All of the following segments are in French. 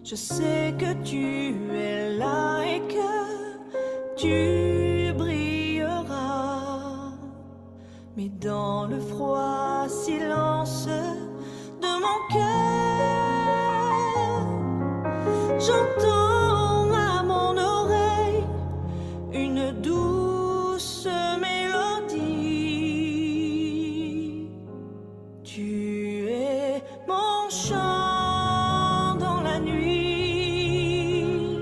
Je sais que tu es là et que tu brilleras. Mais dans le froid silence de mon cœur, j'entends à mon oreille une douce mélodie. Tu es mon chant dans la nuit.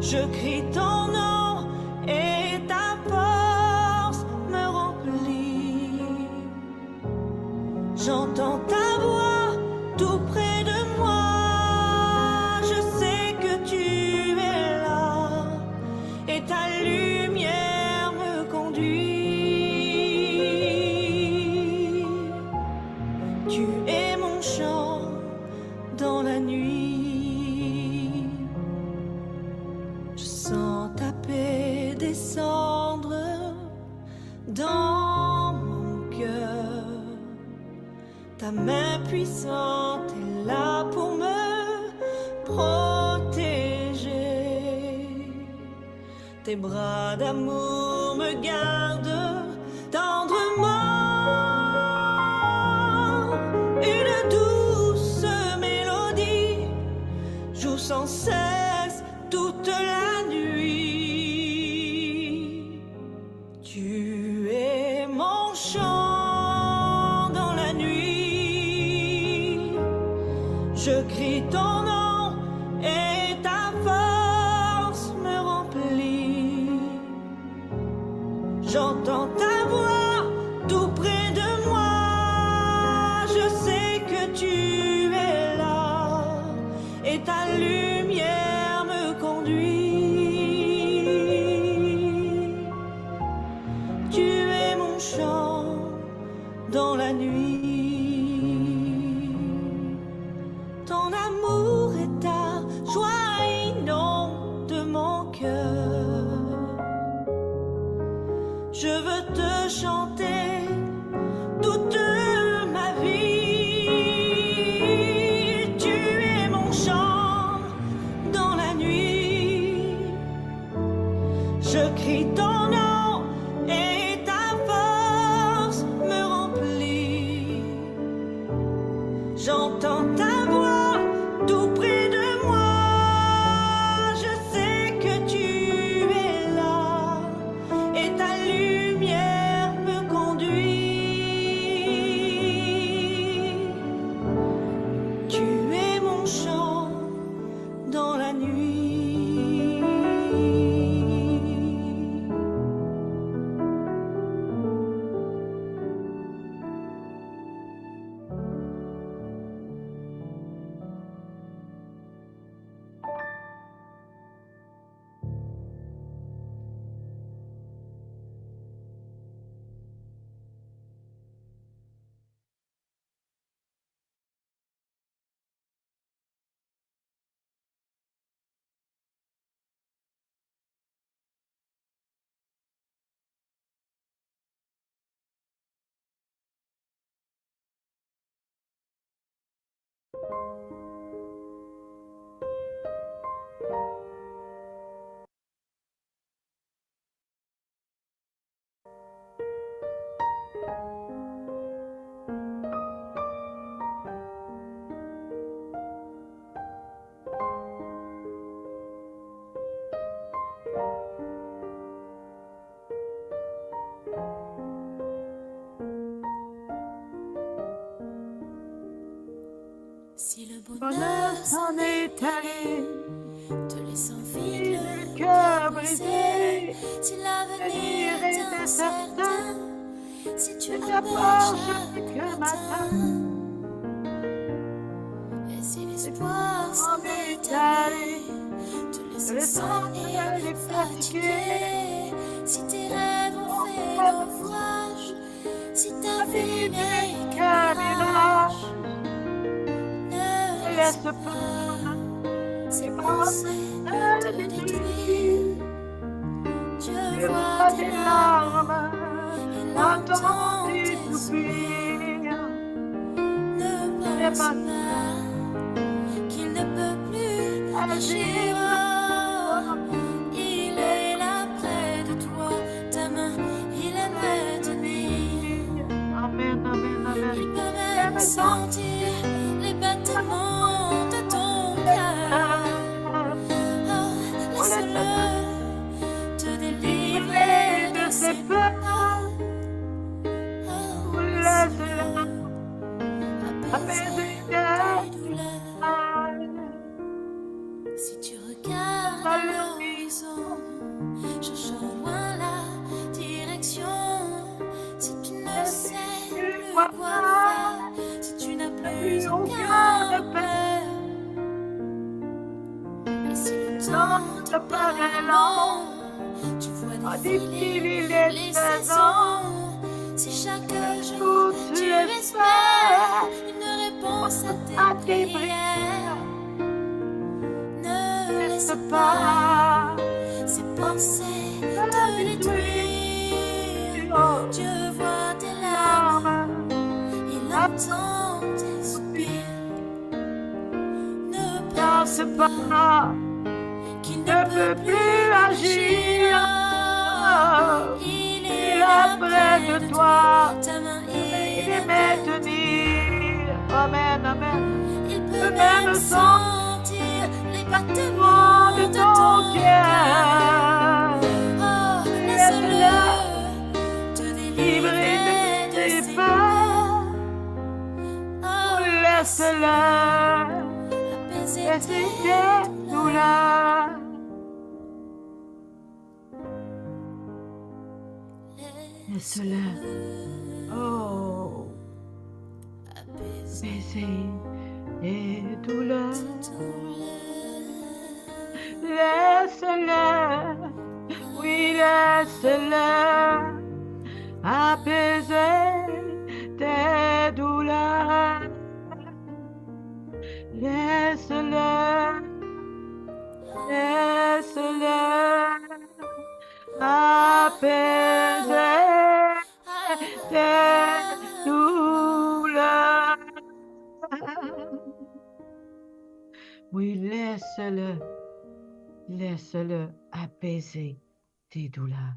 Je crie ton nom et ta force me remplit. J'entends ta voix tout près de moi. Je sais que tu es là et ta lumière me conduit. Tu es mon chant dans la nuit. Je sens ta paix descendre dans mon cœur. Ta main puissante est là pour me protéger. Tes bras d'amour me gardent tendrement. Une douce mélodie joue sans cesse toute la nuit. Tu es mon chant dans la nuit. Je crie ton nom et ta force me remplit. J'entends ta voix tout près de moi. Je sais que tu es là et ta lumière me conduit. Tu es mon chant dans la nuit. Ton amour est ta joie inonde mon cœur. Je veux te chanter toute ma vie. Tu es mon chant dans la nuit. Je crie ton nom et ta force me remplit. J'entends ta voix tout près de moi. Je sais que tu es là et ta lumière me conduit. Tu es mon chant dans la nuit. Si le Bonheur bonheur s'en est allé, te laissant vide le cœur brisé, si l'avenir l'avenir est est incertain, si tu tu as peur t'approches chaque chaque matin, matin. et si l'espoir s'en est allé, te Le laissant sang seul et est fatigué, fatigué, si tes rêves ont fait naufrage, si ta vie n'est qu'un mirage, ne laisse laisse pas ces tes pensées te détruire. Dieu Je voit vois tes tes larmes larmes, et entends l'entend tes tes soupirs. Ne pense pas qu'il ne peut plus agira. Il est là près de toi, ta main, il aime te tenir. Amen, amen, amen. Il peut même sentir les battements de ton cœur. Oh, laisse-le te délivrer de ses peurs. Oh, laisse-le apaiser tes douleurs. Si tu regardes à l'horizon, cherchant au loin la direction. Si tu ne sais plus quoi faire, si tu n'as plus aucun repère, et si le temps te paraît long, tu vois défiler les saisons. Si chaque jour tu espères une réponse à tes prières, ne laisse pas ces pensées te détruire. Dieu voit tes larmes, il entend tes soupirs. Ne pense pas qu'il ne peut plus agir. Il est là près de toi, ta main il aime tenir. Amen, amen. Il peut même sentir les battements de ton cœur. Oh, laisse-le te délivrer de ses peurs. Oh, Laisse-le apaiser laisser tes tes douleurs. douleurs. Laisse-le. Oh, baiser tes douleurs. Laisse-le, oui, laisse-le apaiser tes douleurs. Laisse-le, laisse-le apaiser tes douleurs. Oui, laisse-le, laisse-le apaiser tes douleurs.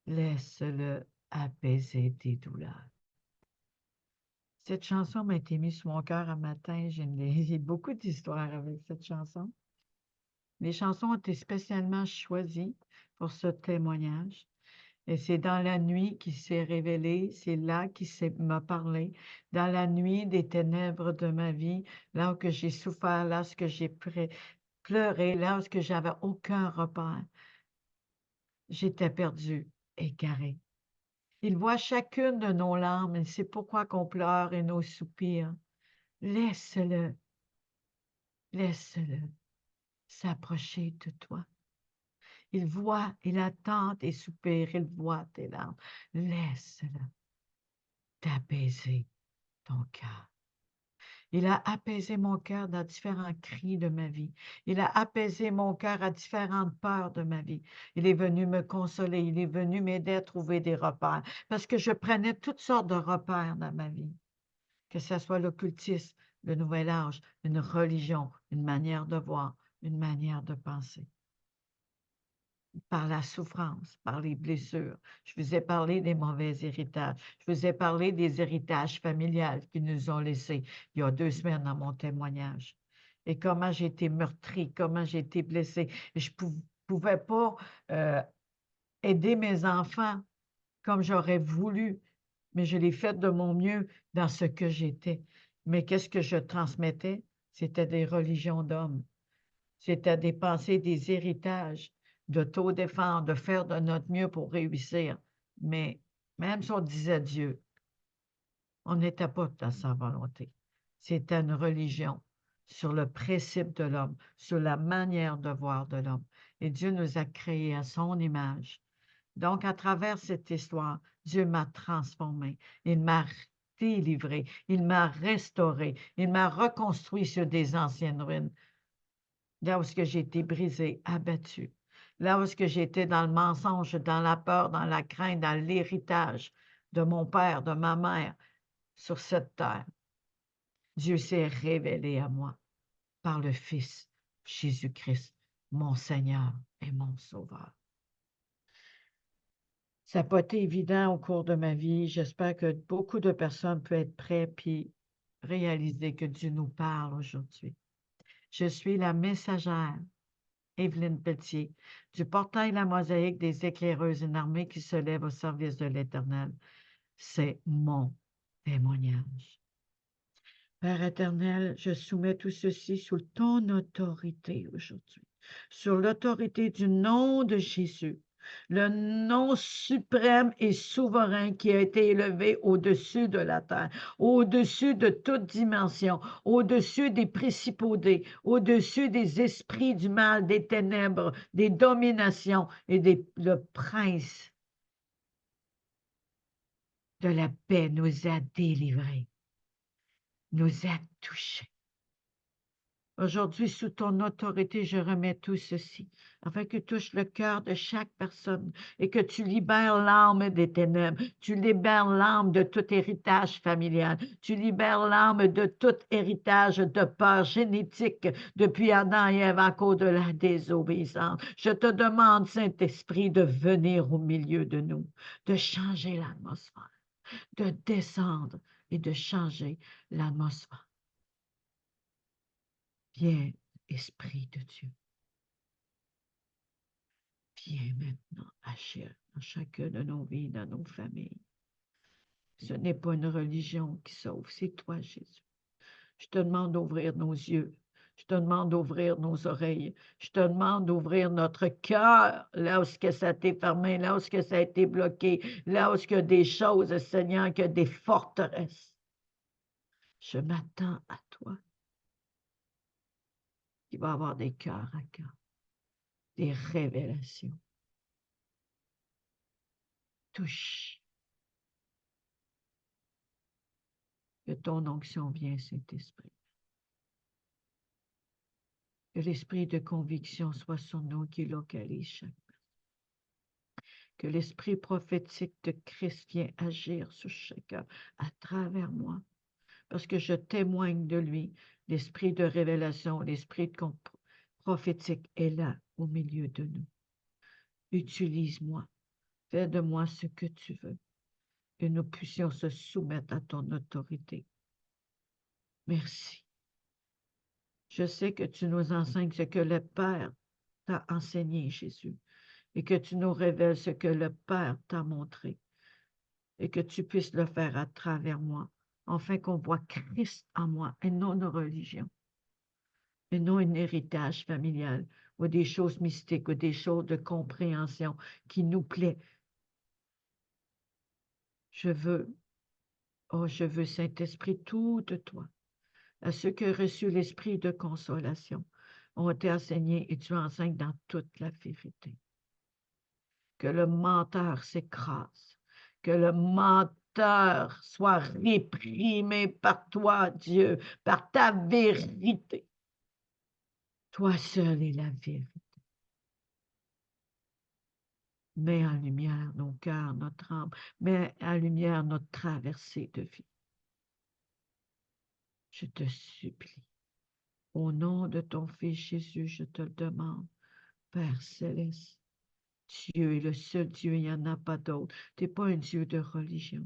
Laisse-le apaiser tes douleurs. Cette chanson m'a été mise sur mon cœur un matin. J'ai beaucoup d'histoires avec cette chanson. Les chansons ont été spécialement choisies pour ce témoignage. Et c'est dans la nuit qui s'est révélé, c'est là qui m'a parlé, dans la nuit des ténèbres de ma vie, là où j'ai souffert, là où j'ai pleuré, là où j'avais aucun repère. J'étais perdue, égarée. Il voit chacune de nos larmes, il sait pourquoi qu'on pleure et nos soupirs. Laisse-le, laisse-le s'approcher de toi. Il voit, il attend tes soupirs, il voit tes larmes. Laisse-le t'apaiser ton cœur. Il a apaisé mon cœur dans différents cris de ma vie. Il a apaisé mon cœur à différentes peurs de ma vie. Il est venu me consoler. Il est venu m'aider à trouver des repères. Parce que je prenais toutes sortes de repères dans ma vie. Que ce soit l'occultisme, le nouvel âge, une religion, une manière de voir, une manière de penser. Par la souffrance, par les blessures. Je vous ai parlé des mauvais héritages. Je vous ai parlé des héritages familiales qu'ils nous ont laissés il y a 2 semaines dans mon témoignage. Et comment j'ai été meurtrie, comment j'ai été blessée. Et je ne pouvais pas aider mes enfants comme j'aurais voulu, mais je l'ai fait de mon mieux dans ce que j'étais. Mais qu'est-ce que je transmettais? C'était des religions d'hommes. C'était des pensées, des héritages, d'autodéfendre, de faire de notre mieux pour réussir. Mais même si on disait Dieu, on n'était pas dans sa volonté. C'était une religion sur le principe de l'homme, sur la manière de voir de l'homme. Et Dieu nous a créés à son image. Donc, à travers cette histoire, Dieu m'a transformé. Il m'a délivré. Il m'a restauré. Il m'a reconstruit sur des anciennes ruines. Là où j'ai été brisée, abattue. Là où j'étais dans le mensonge, dans la peur, dans la crainte, dans l'héritage de mon père, de ma mère, sur cette terre. Dieu s'est révélé à moi par le Fils Jésus-Christ, mon Seigneur et mon Sauveur. Ça n'a pas été évident au cours de ma vie. J'espère que beaucoup de personnes peuvent être prêtes et réaliser que Dieu nous parle aujourd'hui. Je suis la messagère Évelyne Pelletier, du portail La Mosaïque des éclaireuses, une armée qui se lève au service de l'Éternel. C'est mon témoignage. Père éternel, je soumets tout ceci sous ton autorité aujourd'hui, sur l'autorité du nom de Jésus, le nom suprême et souverain qui a été élevé au-dessus de la terre, au-dessus de toute dimension, au-dessus des principautés, au-dessus des esprits du mal, des ténèbres, des dominations et le prince de la paix nous a délivrés, nous a touchés. Aujourd'hui, sous ton autorité, je remets tout ceci, afin que touche le cœur de chaque personne et que tu libères l'âme des ténèbres, tu libères l'âme de tout héritage familial, tu libères l'âme de tout héritage de peur génétique depuis Adam et Ève à cause de la désobéissance. Je te demande, Saint-Esprit, de venir au milieu de nous, de changer l'atmosphère, de descendre et de changer l'atmosphère. Viens, Esprit de Dieu. Viens maintenant agir dans chacune de nos vies, dans nos familles. Ce n'est pas une religion qui sauve, c'est toi, Jésus. Je te demande d'ouvrir nos yeux. Je te demande d'ouvrir nos oreilles. Je te demande d'ouvrir notre cœur là où ça a été fermé, là où ça a été bloqué, là où il y a des choses, Seigneur, qu'il y a des forteresses. Je m'attends à toi qui va avoir des cœurs à cœur, des révélations. Touche. Que ton onction vienne, Saint-Esprit. Que l'esprit de conviction soit sur nous qui localise chaque personne. Que l'esprit prophétique de Christ vienne agir sur chacun à travers moi. Parce que je témoigne de lui. L'esprit de révélation, l'esprit prophétique est là au milieu de nous. Utilise-moi. Fais de moi ce que tu veux. Que nous puissions se soumettre à ton autorité. Merci. Je sais que tu nous enseignes ce que le Père t'a enseigné, Jésus, et que tu nous révèles ce que le Père t'a montré, et que tu puisses le faire à travers moi, afin qu'on voit Christ en moi, et non nos religions, et non un héritage familial, ou des choses mystiques, ou des choses de compréhension qui nous plaît. Je veux, Saint-Esprit, tout de toi, à ceux qui ont reçu l'esprit de consolation, ont été enseignés et tu enseignes dans toute la vérité. Que le menteur s'écrase, que le menteur soit réprimé par toi, Dieu, par ta vérité. Toi seul est la vérité. Mets en lumière nos cœurs, notre âme, mets en lumière notre traversée de vie. Je te supplie. Au nom de ton Fils Jésus, je te le demande, Père céleste. Dieu est le seul Dieu, il n'y en a pas d'autre. Tu n'es pas un Dieu de religion.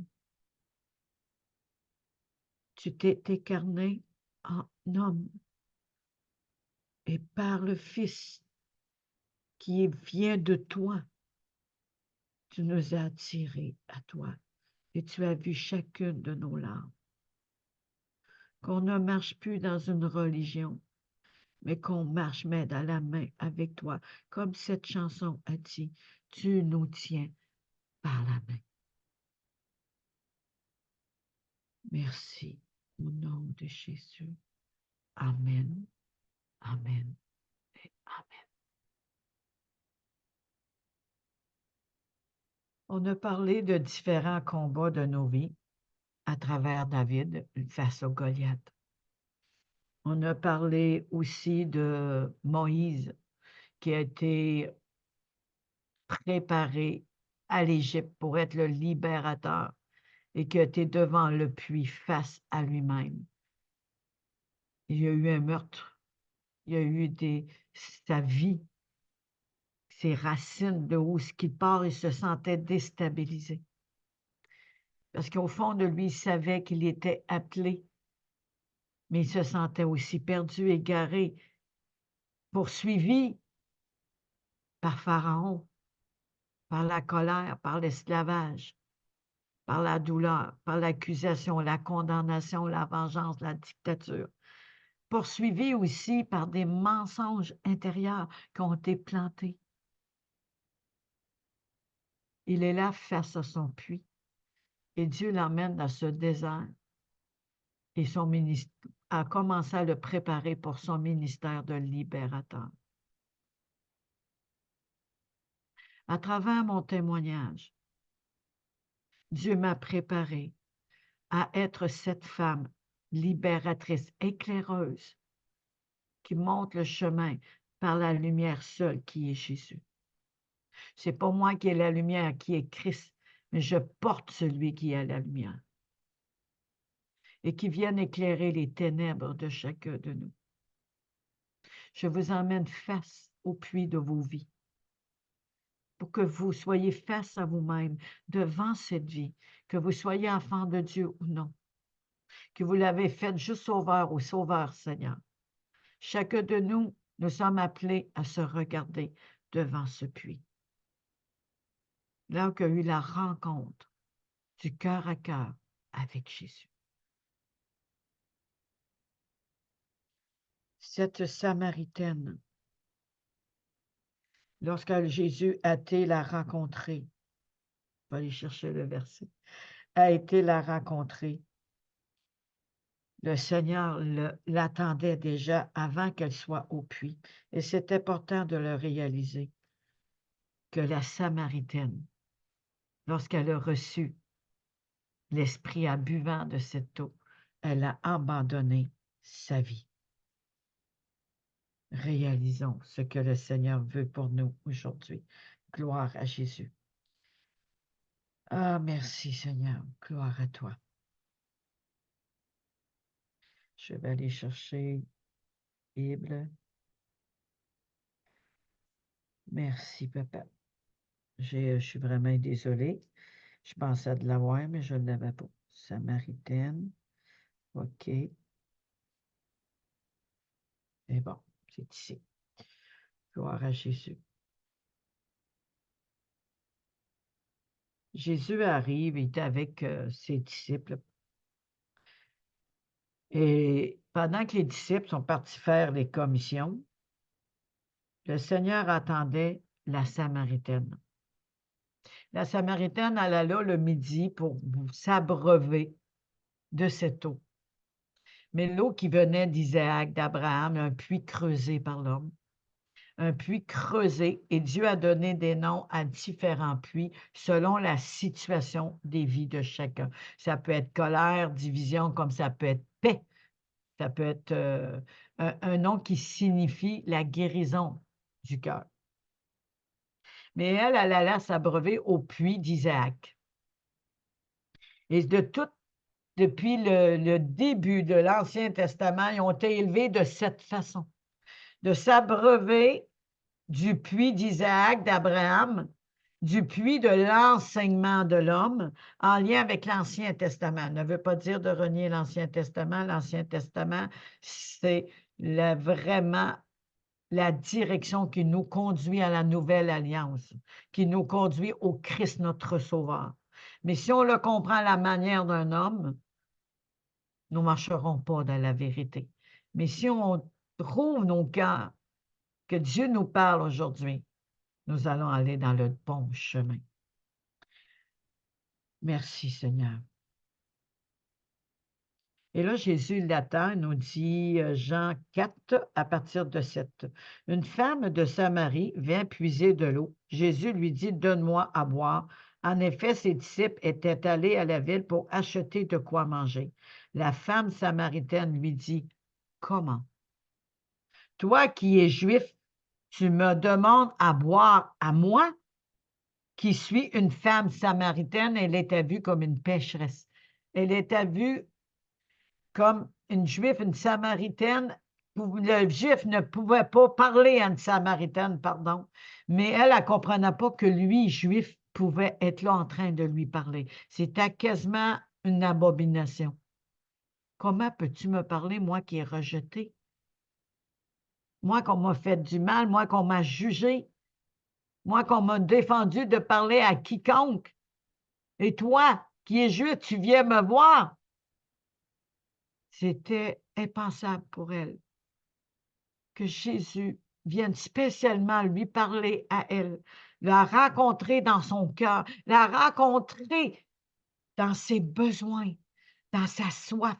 Tu t'es incarné en homme et par le Fils qui vient de toi, tu nous as attirés à toi et tu as vu chacune de nos larmes. Qu'on ne marche plus dans une religion, mais qu'on marche main dans la main avec toi, comme cette chanson a dit, tu nous tiens par la main. Merci au nom de Jésus. Amen, amen et amen. On a parlé de différents combats de nos vies à travers David face au Goliath. On a parlé aussi de Moïse qui a été préparé à l'Égypte pour être le libérateur et qui a été devant le puits face à lui-même. Il y a eu un meurtre Il y a eu sa vie, ses racines, de où ce qu'il part, il se sentait déstabilisé. Parce qu'au fond de lui, il savait qu'il était appelé, mais il se sentait aussi perdu, égaré, poursuivi par Pharaon, par la colère, par l'esclavage, par la douleur, par l'accusation, la condamnation, la vengeance, la dictature. Poursuivi aussi par des mensonges intérieurs qui ont été plantés. Il est là face à son puits et Dieu l'emmène dans ce désert et son ministère a commencé à le préparer pour son ministère de libérateur. À travers mon témoignage, Dieu m'a préparé à être cette femme libératrice, éclaireuse, qui montre le chemin par la lumière seule qui est Jésus. C'est pas moi qui ai la lumière, qui est Christ, mais je porte celui qui a la lumière et qui vienne éclairer les ténèbres de chacun de nous. Je vous emmène face au puits de vos vies pour que vous soyez face à vous-même devant cette vie, que vous soyez enfant de Dieu ou non, que vous l'avez faite juste sauveur ou sauveur, Seigneur. Chacun de nous, nous sommes appelés à se regarder devant ce puits. Là qu'il y a eu la rencontre du cœur à cœur avec Jésus. Cette Samaritaine, lorsque Jésus a été la rencontrer, je vais aller chercher le verset, a été la rencontrer, le Seigneur l'attendait déjà avant qu'elle soit au puits. Et c'est important de le réaliser, que la Samaritaine, lorsqu'elle a reçu l'Esprit en buvant de cette eau, elle a abandonné sa vie. Réalisons ce que le Seigneur veut pour nous aujourd'hui. Gloire à Jésus. Ah, merci Seigneur. Gloire à toi. Je vais aller chercher Bible. Merci, Papa. Je suis vraiment désolée. Je pensais de l'avoir, mais je ne l'avais pas. Samaritaine. OK. Et bon, c'est ici. Gloire à Jésus. Jésus arrive, il est avec ses disciples. Et pendant que les disciples sont partis faire les commissions, le Seigneur attendait la Samaritaine. La Samaritaine alla là le midi pour s'abreuver de cette eau. Mais l'eau qui venait d'Isaac, d'Abraham, un puits creusé par l'homme, un puits creusé, et Dieu a donné des noms à différents puits selon la situation des vies de chacun. Ça peut être colère, division, comme ça peut être paix. Ça peut être un nom qui signifie la guérison du cœur. Mais elle alla s'abreuver au puits d'Isaac. Et depuis le début de l'Ancien Testament, ils ont été élevés de cette façon, de s'abreuver du puits d'Isaac, d'Abraham, du puits de l'enseignement de l'homme en lien avec l'Ancien Testament. Ça ne veut pas dire de renier l'Ancien Testament. L'Ancien Testament, c'est vraiment la direction qui nous conduit à la nouvelle alliance, qui nous conduit au Christ notre Sauveur. Mais si on le comprend à la manière d'un homme, nous ne marcherons pas dans la vérité. Mais si on trouve nos cœurs, que Dieu nous parle aujourd'hui, nous allons aller dans le bon chemin. Merci Seigneur. Et là, Jésus l'attend, nous dit Jean 4, à partir de 7. Une femme de Samarie vient puiser de l'eau. Jésus lui dit, donne-moi à boire. En effet, ses disciples étaient allés à la ville pour acheter de quoi manger. La femme samaritaine lui dit, comment? Toi qui es juif, tu me demandes à boire à moi, qui suis une femme samaritaine. Elle était vue comme une pécheresse. Elle était vue comme une juive, une samaritaine, le Juif ne pouvait pas parler à une Samaritaine, pardon, mais elle ne comprenait pas que lui, Juif, pouvait être là en train de lui parler. C'était quasiment une abomination. Comment peux-tu me parler, moi qui ai rejeté? Moi qu'on m'a fait du mal, moi qu'on m'a jugé, moi qu'on m'a défendu de parler à quiconque. Et toi, qui es juif, tu viens me voir. C'était impensable pour elle que Jésus vienne spécialement lui parler à elle, la rencontrer dans son cœur, la rencontrer dans ses besoins, dans sa soif,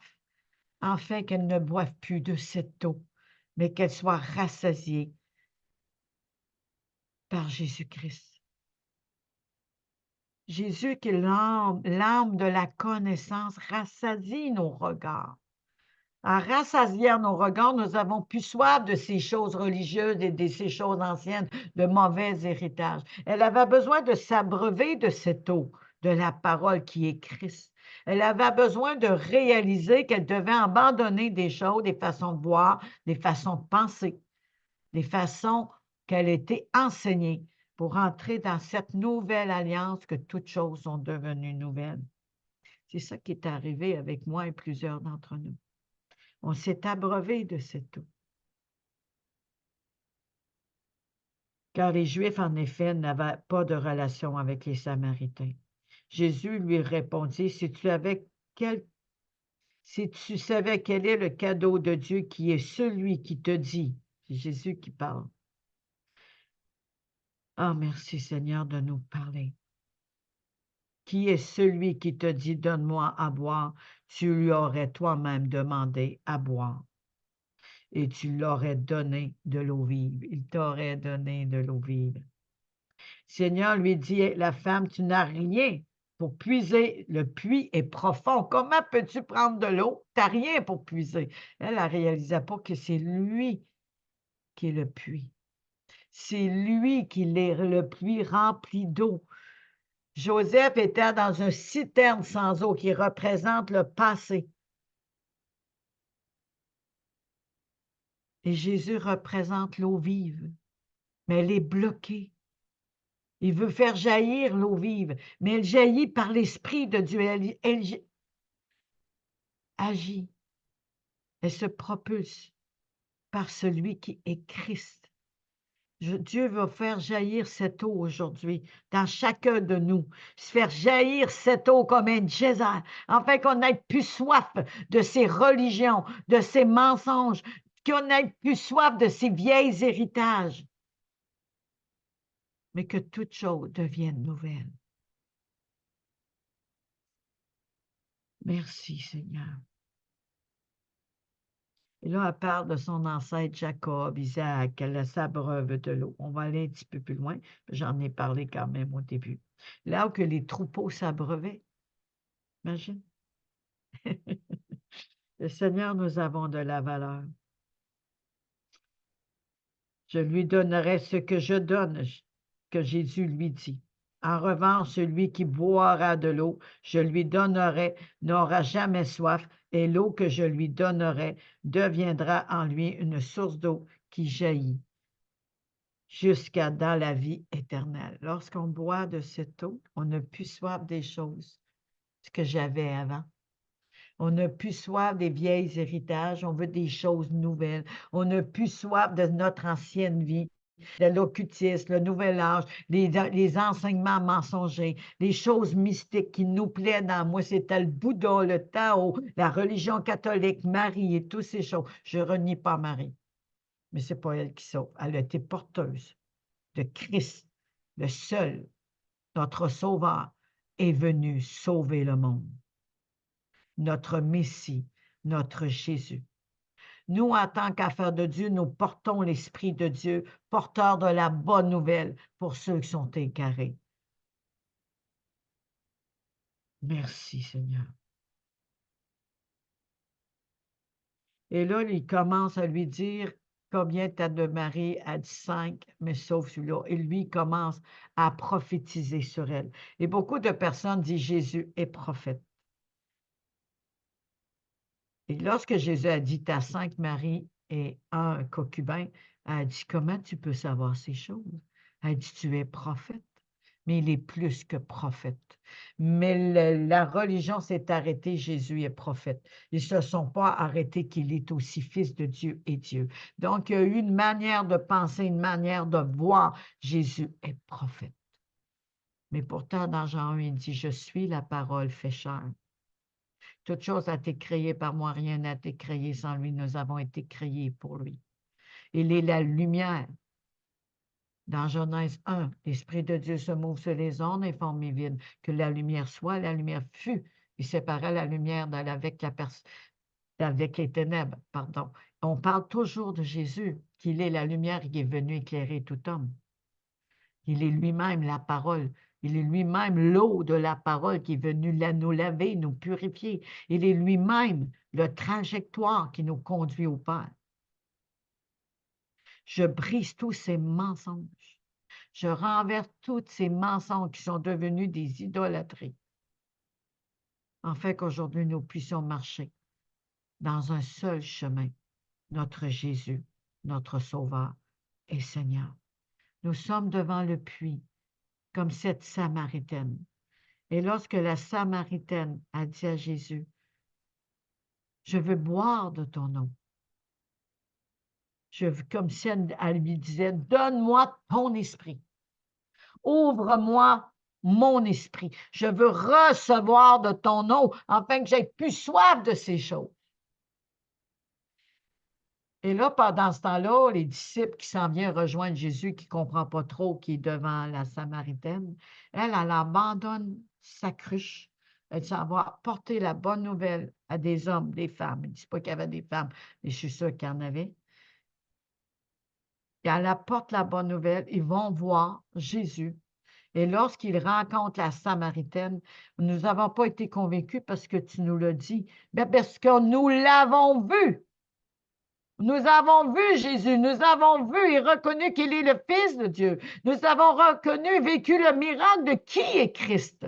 afin qu'elle ne boive plus de cette eau, mais qu'elle soit rassasiée par Jésus-Christ. Jésus qui est l'âme de la connaissance, rassasie nos regards. En rassasiant nos regards, nous avons pu soif de ces choses religieuses et de ces choses anciennes, de mauvais héritages. Elle avait besoin de s'abreuver de cette eau, de la parole qui est Christ. Elle avait besoin de réaliser qu'elle devait abandonner des choses, des façons de voir, des façons de penser, des façons qu'elle était enseignée pour entrer dans cette nouvelle alliance que toutes choses sont devenues nouvelles. C'est ça qui est arrivé avec moi et plusieurs d'entre nous. On s'est abreuvé de cette eau. Car les Juifs, en effet, n'avaient pas de relation avec les Samaritains. Jésus lui répondit, si tu savais quel est le cadeau de Dieu qui est celui qui te dit, c'est Jésus qui parle. Ah, merci Seigneur de nous parler. Qui est celui qui te dit, donne-moi à boire, tu lui aurais toi-même demandé à boire. Et tu l'aurais donné de l'eau vive. Il t'aurait donné de l'eau vive. Seigneur lui dit, la femme, tu n'as rien pour puiser. Le puits est profond. Comment peux-tu prendre de l'eau? Tu n'as rien pour puiser. Elle ne réalisait pas que c'est lui qui est le puits. C'est lui qui est le puits rempli d'eau. Joseph était dans un citerne sans eau qui représente le passé. Et Jésus représente l'eau vive, mais elle est bloquée. Il veut faire jaillir l'eau vive, mais elle jaillit par l'Esprit de Dieu. Elle agit. Elle se propulse par celui qui est Christ. Dieu va faire jaillir cette eau aujourd'hui dans chacun de nous. Faire jaillir cette eau comme un geyser, afin qu'on n'ait plus soif de ces religions, de ces mensonges, qu'on n'ait plus soif de ces vieils héritages, mais que toute chose devienne nouvelle. Merci, Seigneur. Et là, elle parle de son ancêtre Jacob, Isaac, elle s'abreuve de l'eau. On va aller un petit peu plus loin, j'en ai parlé quand même au début. Là où que les troupeaux s'abreuvaient, imagine. Le Seigneur, nous avons de la valeur. Je lui donnerai ce que je donne, que Jésus lui dit. En revanche, celui qui boira de l'eau, je lui donnerai, n'aura jamais soif, et l'eau que je lui donnerai deviendra en lui une source d'eau qui jaillit jusqu'à dans la vie éternelle. Lorsqu'on boit de cette eau, on n'a plus soif des choses que j'avais avant. On n'a plus soif des vieilles héritages, on veut des choses nouvelles. On n'a plus soif de notre ancienne vie, de l'occultisme, le nouvel âge, les enseignements mensongers, les choses mystiques qui nous plaisent dans moi. C'était le Bouddha, le Tao, la religion catholique, Marie et toutes ces choses. Je ne renie pas Marie, mais ce n'est pas elle qui sauve. Elle a été porteuse de Christ, le seul, notre Sauveur, est venu sauver le monde. Notre Messie, notre Jésus. Nous, en tant qu'affaires de Dieu, nous portons l'Esprit de Dieu, porteur de la bonne nouvelle pour ceux qui sont égarés. Merci, Seigneur. Et là, il commence à lui dire, combien t'as de maris? Elle dit 5, mais sauf celui-là. Et lui, il commence à prophétiser sur elle. Et beaucoup de personnes disent, Jésus est prophète. Et lorsque Jésus a dit, t'as 5 maris, et un concubin a dit, comment tu peux savoir ces choses? Elle a dit, tu es prophète. Mais il est plus que prophète. Mais la religion s'est arrêtée, Jésus est prophète. Ils ne se sont pas arrêtés qu'il est aussi fils de Dieu et Dieu. Donc, il y a eu une manière de penser, une manière de voir. Jésus est prophète. Mais pourtant, dans Jean 1, il dit, je suis la parole fait chair. Toute chose a été créée par moi, rien n'a été créé sans lui. Nous avons été créés pour lui. Il est la lumière. Dans Genèse 1, l'Esprit de Dieu se move sur les ondes et forme les vides. Que la lumière soit, la lumière fut. Il séparait la lumière avec les ténèbres. Pardon. On parle toujours de Jésus, qu'il est la lumière qui est venue éclairer tout homme. Il est lui-même la parole. Il est lui-même l'eau de la parole qui est venue nous laver, nous purifier. Il est lui-même le trajectoire qui nous conduit au Père. Je brise tous ces mensonges. Je renverse tous ces mensonges qui sont devenus des idolâtries, afin qu'aujourd'hui nous puissions marcher dans un seul chemin, notre Jésus, notre Sauveur et Seigneur. Nous sommes devant le puits, comme cette Samaritaine. Et lorsque la Samaritaine a dit à Jésus, « Je veux boire de ton eau », comme si elle lui disait, « Donne-moi ton esprit. Ouvre-moi mon esprit. Je veux recevoir de ton eau afin que j'aie plus soif de ces choses. » Et là, pendant ce temps-là, les disciples qui s'en viennent rejoindre Jésus, qui ne comprend pas trop, qui est devant la Samaritaine, elle abandonne sa cruche. Elle s'en va porter la bonne nouvelle à des hommes, des femmes. Il ne dit pas qu'il y avait des femmes, mais je suis sûre qu'il y en avait. Et elle apporte la bonne nouvelle. Ils vont voir Jésus. Et lorsqu'ils rencontrent la Samaritaine, nous n'avons pas été convaincus parce que tu nous l'as dit, mais parce que nous l'avons vu. Nous avons vu Jésus, nous avons vu et reconnu qu'il est le Fils de Dieu. Nous avons reconnu, vécu le miracle de qui est Christ.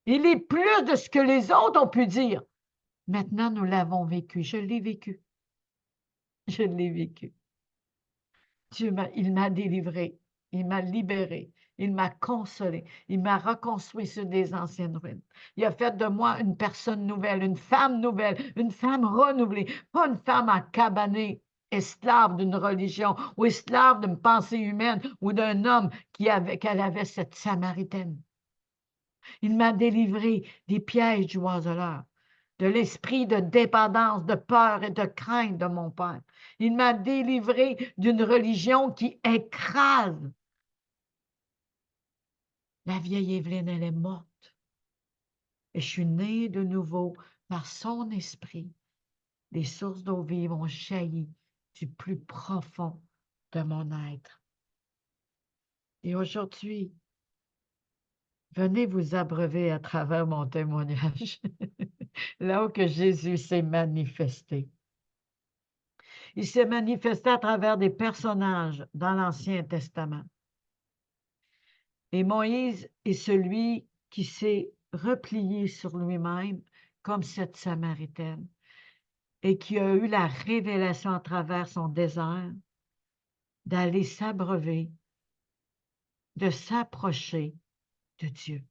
Il est plus de ce que les autres ont pu dire. Maintenant, nous l'avons vécu. Je l'ai vécu. Je l'ai vécu. Il m'a délivré. Il m'a libéré. Il m'a consolé. Il m'a reconstruit sur des anciennes ruines. Il a fait de moi une personne nouvelle, une femme renouvelée, pas une femme encabanée, esclave d'une religion ou esclave d'une pensée humaine ou d'un homme qu'elle avait cette Samaritaine. Il m'a délivré des pièges du oiseleur, de l'esprit de dépendance, de peur et de crainte de mon Père. Il m'a délivré d'une religion qui écrase. La vieille Évelyne, elle est morte. Et je suis née de nouveau par son esprit. Les sources d'eau vive ont jailli du plus profond de mon être. Et aujourd'hui, venez vous abreuver à travers mon témoignage, là où que Jésus s'est manifesté. Il s'est manifesté à travers des personnages dans l'Ancien Testament. Et Moïse est celui qui s'est replié sur lui-même comme cette Samaritaine et qui a eu la révélation à travers son désert d'aller s'abreuver, de s'approcher de Dieu.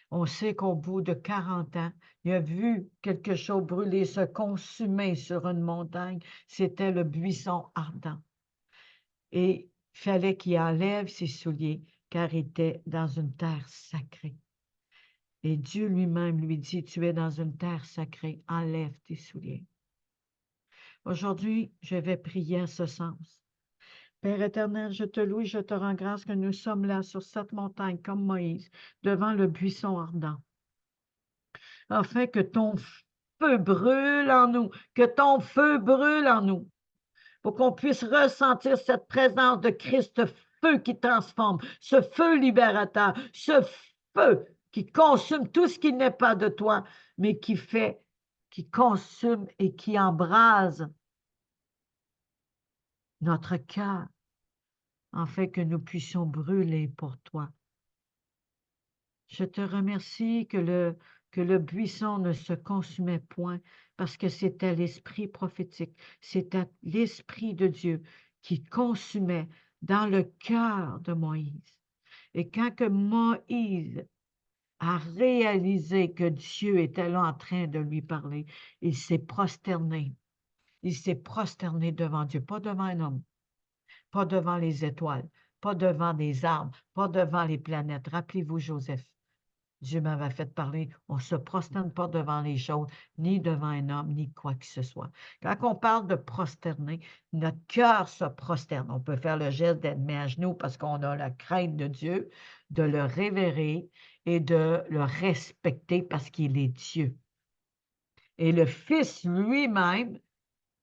On sait qu'au bout de 40 ans, il a vu quelque chose brûler, se consumer sur une montagne. C'était le buisson ardent. Et il fallait qu'il enlève ses souliers, car il était dans une terre sacrée. Et Dieu lui-même lui dit, tu es dans une terre sacrée, enlève tes souliers. Aujourd'hui, je vais prier en ce sens. Père éternel, je te loue et je te rends grâce que nous sommes là sur cette montagne comme Moïse, devant le buisson ardent, afin que ton feu brûle en nous, que ton feu brûle en nous, pour qu'on puisse ressentir cette présence de Christ, feu qui transforme, ce feu libérateur, ce feu qui consume tout ce qui n'est pas de toi, mais qui consume et qui embrase notre cœur, afin que nous puissions brûler pour toi. Je te remercie que que le buisson ne se consumait point parce que c'était l'esprit prophétique, c'était l'esprit de Dieu qui consumait dans le cœur de Moïse. Et quand que Moïse a réalisé que Dieu était là en train de lui parler, il s'est prosterné. Il s'est prosterné devant Dieu, pas devant un homme, pas devant les étoiles, pas devant des arbres, pas devant les planètes. Rappelez-vous, Joseph, Dieu m'avait fait parler, on ne se prosterne pas devant les choses, ni devant un homme, ni quoi que ce soit. Quand on parle de prosterner, notre cœur se prosterne. On peut faire le geste d'être mis à genoux parce qu'on a la crainte de Dieu, de le révérer et de le respecter parce qu'il est Dieu. Et le Fils lui-même,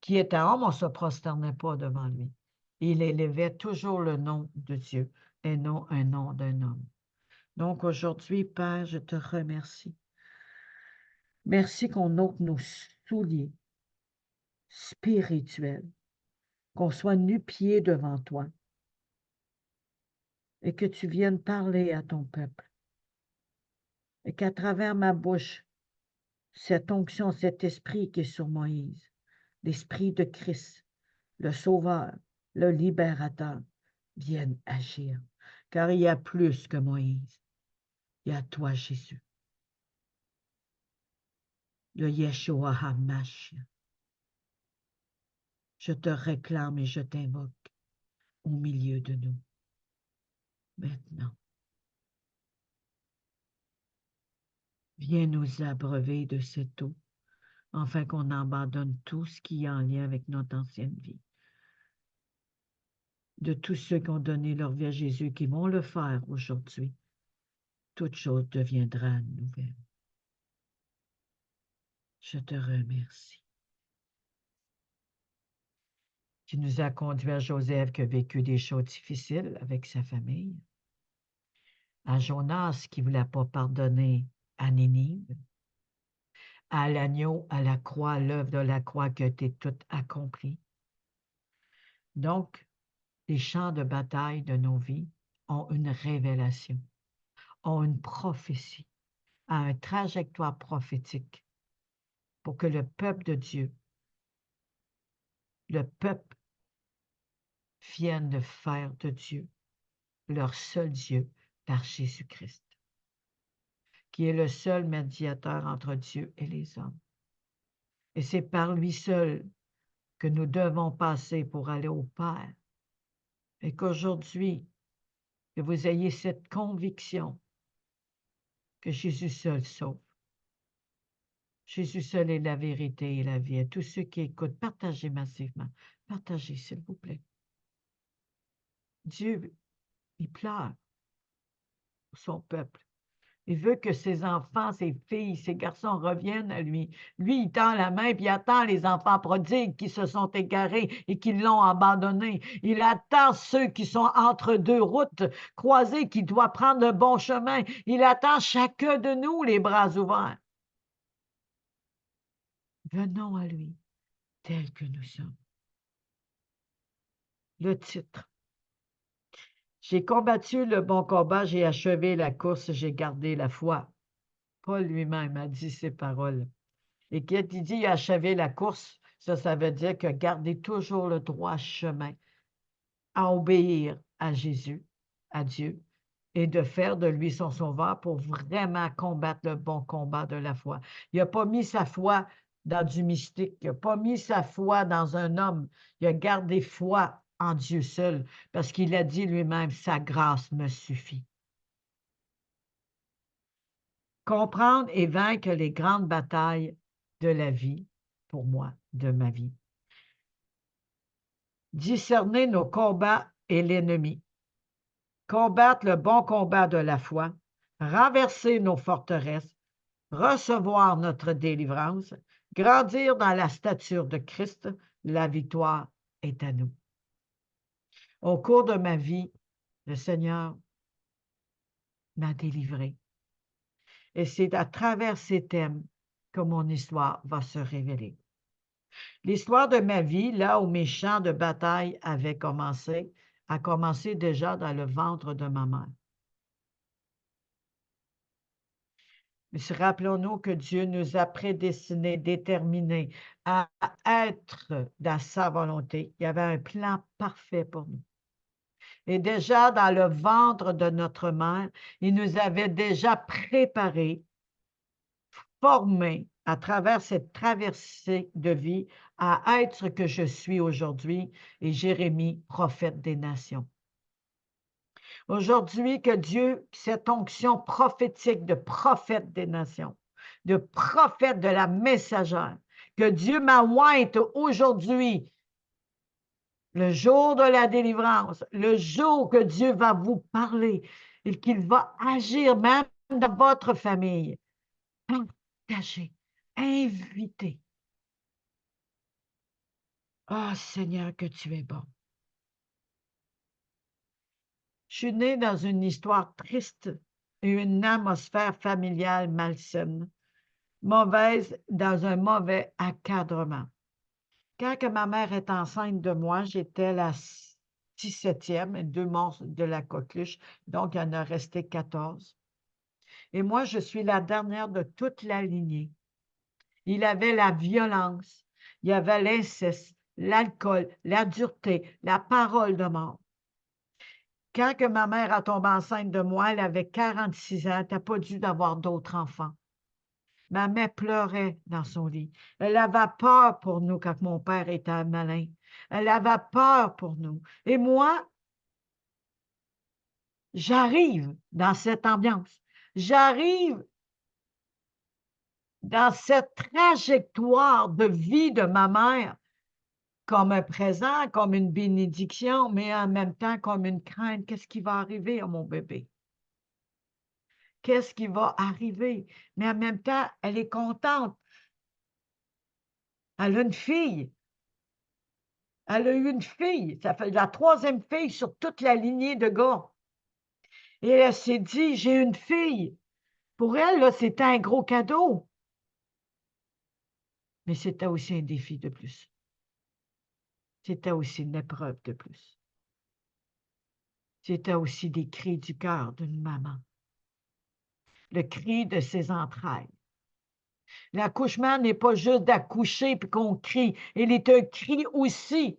qui était homme, on ne se prosternait pas devant lui. Il élevait toujours le nom de Dieu et non un nom d'un homme. Donc aujourd'hui, Père, je te remercie. Merci qu'on ôte nos souliers spirituels, qu'on soit nu-pieds devant toi et que tu viennes parler à ton peuple et qu'à travers ma bouche, cette onction, cet esprit qui est sur Moïse, l'esprit de Christ, le Sauveur, le Libérateur, vienne agir. Car il y a plus que Moïse. Il y a toi, Jésus. Le Yeshua HaMashiach. Je te réclame et je t'invoque au milieu de nous. Maintenant, viens nous abreuver de cette eau, afin qu'on abandonne tout ce qui est en lien avec notre ancienne vie. De tous ceux qui ont donné leur vie à Jésus, qui vont le faire aujourd'hui, toute chose deviendra nouvelle. Je te remercie. Tu nous as conduits à Joseph qui a vécu des choses difficiles avec sa famille, à Jonas qui ne voulait pas pardonner à Ninive, à l'agneau, à la croix, l'œuvre de la croix qui a été toute accomplie. Donc, les champs de bataille de nos vies ont une révélation, ont une prophétie, ont une trajectoire prophétique pour que le peuple de Dieu, le peuple vienne de faire de Dieu leur seul Dieu par Jésus-Christ, qui est le seul médiateur entre Dieu et les hommes. Et c'est par lui seul que nous devons passer pour aller au Père. Et qu'aujourd'hui, que vous ayez cette conviction que Jésus seul sauve. Jésus seul est la vérité et la vie. Et tous ceux qui écoutent, partagez massivement. Partagez, s'il vous plaît. Dieu, il pleure pour son peuple. Il veut que ses enfants, ses filles, ses garçons reviennent à lui. Lui, il tend la main, puis il attend les enfants prodigues qui se sont égarés et qui l'ont abandonné. Il attend ceux qui sont entre deux routes croisées, qui doivent prendre le bon chemin. Il attend chacun de nous, les bras ouverts. Venons à lui, tels que nous sommes. Le titre. J'ai combattu le bon combat, j'ai achevé la course, j'ai gardé la foi. Paul lui-même a dit ces paroles. Et quand il dit achever la course, ça veut dire que garder toujours le droit chemin à obéir à Jésus, à Dieu, et de faire de lui son sauveur pour vraiment combattre le bon combat de la foi. Il n'a pas mis sa foi dans du mystique, il n'a pas mis sa foi dans un homme, il a gardé foi en Dieu seul, parce qu'il a dit lui-même, sa grâce me suffit. Comprendre et vaincre les grandes batailles de la vie, pour moi, de ma vie. Discerner nos combats et l'ennemi. Combattre le bon combat de la foi. Renverser nos forteresses. Recevoir notre délivrance. Grandir dans la stature de Christ. La victoire est à nous. Au cours de ma vie, le Seigneur m'a délivré. Et c'est à travers ces thèmes que mon histoire va se révéler. L'histoire de ma vie, là où mes champs de bataille avaient commencé, a commencé déjà dans le ventre de ma mère. Mais rappelons-nous que Dieu nous a prédestinés, déterminés à être dans sa volonté. Il y avait un plan parfait pour nous. Et déjà dans le ventre de notre mère, il nous avait déjà préparés, formés à travers cette traversée de vie à être ce que je suis aujourd'hui. Et Jérémie, prophète des nations. Aujourd'hui, que Dieu, cette onction prophétique de prophète des nations, de prophète de la messagère, que Dieu m'a ointe aujourd'hui, le jour de la délivrance, le jour que Dieu va vous parler et qu'il va agir même dans votre famille. Partagez, invitez. Ah, Seigneur, que tu es bon. Je suis née dans une histoire triste et une atmosphère familiale malsaine, mauvaise dans un mauvais encadrement. Quand que ma mère est enceinte de moi, j'étais la 17e, 2 morts de la coqueluche, donc il y en a resté 14. Et moi, je suis la dernière de toute la lignée. Il avait la violence, il y avait l'inceste, l'alcool, la dureté, la parole de mort. Quand que ma mère a tombé enceinte de moi, elle avait 46 ans, elle n'a pas dû d'avoir d'autres enfants. Ma mère pleurait dans son lit. Elle avait peur pour nous quand mon père était malin. Elle avait peur pour nous. Et moi, j'arrive dans cette ambiance. J'arrive dans cette trajectoire de vie de ma mère comme un présent, comme une bénédiction, mais en même temps comme une crainte. Qu'est-ce qui va arriver à mon bébé? Qu'est-ce qui va arriver? Mais en même temps, elle est contente. Elle a une fille. Elle a eu une fille. Ça fait la 3e fille sur toute la lignée de gars. Et elle s'est dit, j'ai une fille. Pour elle, là, c'était un gros cadeau. Mais c'était aussi un défi de plus. C'était aussi une épreuve de plus. C'était aussi des cris du cœur d'une maman. Le cri de ses entrailles. L'accouchement n'est pas juste d'accoucher puis qu'on crie. Il est un cri aussi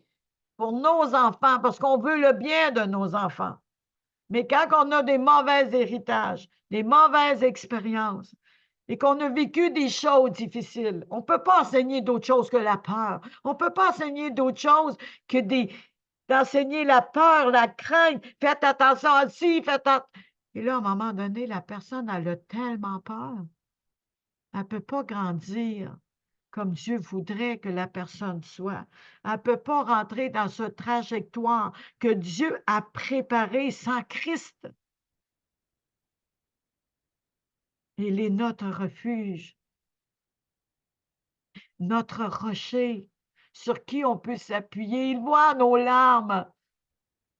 pour nos enfants, parce qu'on veut le bien de nos enfants. Mais quand on a des mauvais héritages, des mauvaises expériences, et qu'on a vécu des choses difficiles, on ne peut pas enseigner d'autre chose que la peur. On ne peut pas enseigner d'autre chose que d'enseigner la peur, la crainte. Faites attention à ci, faites attention. Et là, à un moment donné, la personne, elle a tellement peur. Elle ne peut pas grandir comme Dieu voudrait que la personne soit. Elle ne peut pas rentrer dans ce trajectoire que Dieu a préparé sans Christ. Il est notre refuge, notre rocher, sur qui on peut s'appuyer. Il voit nos larmes.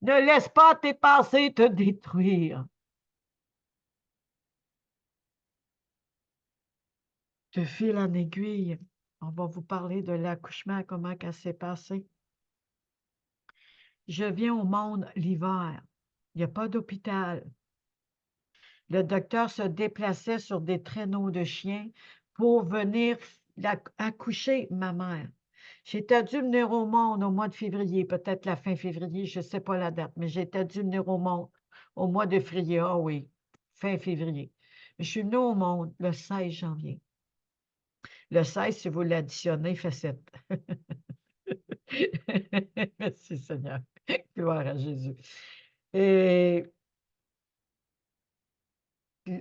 Ne laisse pas tes pensées te détruire. De fil en aiguille, on va vous parler de l'accouchement, comment ça s'est passé. Je viens au monde l'hiver. Il n'y a pas d'hôpital. Le docteur se déplaçait sur des traîneaux de chiens pour venir accoucher ma mère. J'étais dû venir au monde au mois de février, peut-être la fin février, je ne sais pas la date, mais j'étais dû venir au monde au mois de février. Ah oui, fin février. Je suis venue au monde le 16 janvier. Le 16, si vous l'additionnez, fait 7. Merci Seigneur. Gloire à Jésus. Et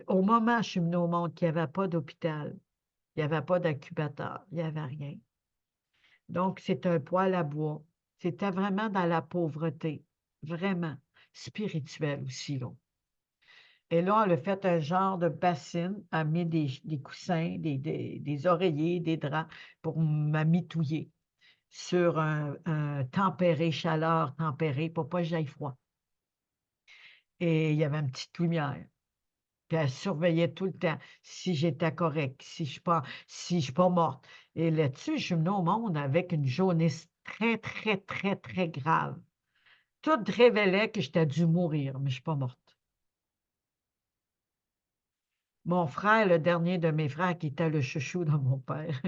au moment où je suis venue au monde, il n'y avait pas d'hôpital, il n'y avait pas d'incubateur, il n'y avait rien. Donc, c'est un poêle à bois. C'était vraiment dans la pauvreté, vraiment spirituelle aussi, là. Et là, on a fait un genre de bassine, a mis des coussins, des oreillers, des draps pour m'amitouiller sur un tempéré, chaleur tempérée, pour pas que j'aille froid. Et il y avait une petite lumière. Puis elle surveillait tout le temps si j'étais correcte, si je suis pas morte. Et là-dessus, je suis venue au monde avec une jaunisse très, très, très, très grave. Tout révélait que j'étais dû mourir, mais je ne suis pas morte. Mon frère, le dernier de mes frères, qui était le chouchou de mon père,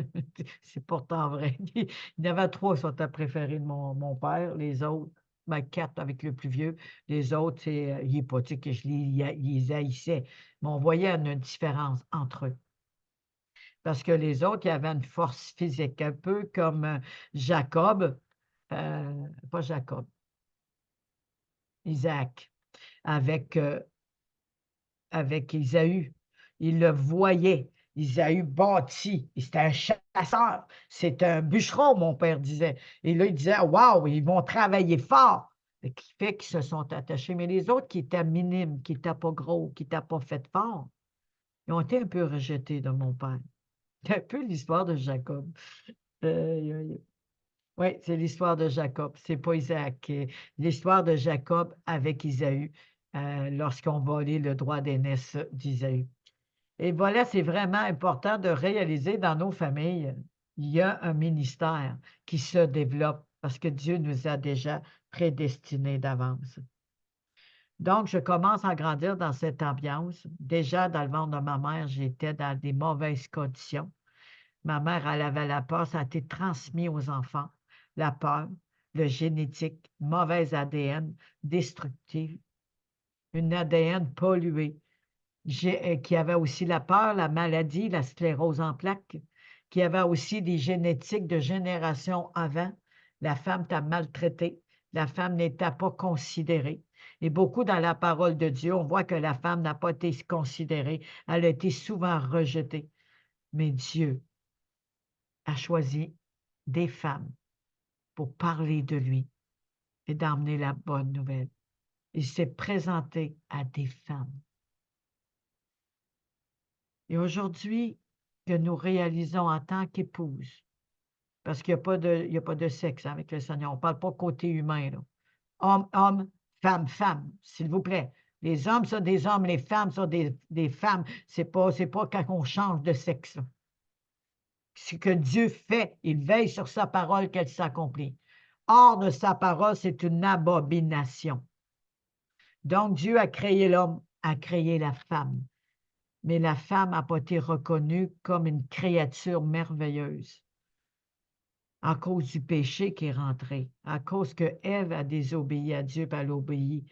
c'est pourtant vrai. Il y en avait 3 qui sont préférés de mon père, les autres, ben 4 avec le plus vieux, les autres, c'est, il est pas dit que je les haïssais, mais on voyait une différence entre eux. Parce que les autres, ils avaient une force physique, un peu comme, Jacob, pas Jacob, Isaac, avec, avec Ésaü. Il le voyait. Ésaü bâti. C'était un chasseur. C'est un bûcheron, mon père disait. Et là, il disait, waouh, ils vont travailler fort. Ce qui fait qu'ils se sont attachés. Mais les autres qui étaient minimes, qui n'étaient pas gros, qui n'étaient pas faits fort, ils ont été un peu rejetés de mon père. C'est un peu l'histoire de Jacob. Oui, c'est l'histoire de Jacob. C'est pas Isaac. L'histoire de Jacob avec Ésaü, lorsqu'on volait le droit d'aînesse d'Ésaü. Et voilà, c'est vraiment important de réaliser dans nos familles, il y a un ministère qui se développe parce que Dieu nous a déjà prédestinés d'avance. Donc, je commence à grandir dans cette ambiance. Déjà, dans le ventre de ma mère, j'étais dans des mauvaises conditions. Ma mère, elle avait la peur, ça a été transmis aux enfants. La peur, le génétique, mauvaise ADN, destructive, une ADN polluée qui avait aussi la peur, la maladie, la sclérose en plaques, qui avait aussi des génétiques de génération avant. La femme t'a maltraité, la femme n'était pas considérée. Et beaucoup dans la parole de Dieu, on voit que la femme n'a pas été considérée, elle a été souvent rejetée. Mais Dieu a choisi des femmes pour parler de lui et d'emmener la bonne nouvelle. Il s'est présenté à des femmes. Et aujourd'hui, que nous réalisons en tant qu'épouse, parce qu'il n'y a pas de sexe avec le Seigneur, on ne parle pas côté humain, là. Homme, homme, femme, femme, s'il vous plaît. Les hommes sont des hommes, les femmes sont des femmes. C'est pas quand on change de sexe, là. Ce que Dieu fait, il veille sur sa parole qu'elle s'accomplit. Hors de sa parole, c'est une abomination. Donc, Dieu a créé l'homme, a créé la femme. Mais la femme n'a pas été reconnue comme une créature merveilleuse à cause du péché qui est rentré, à cause que Ève a désobéi à Dieu, puis elle obéit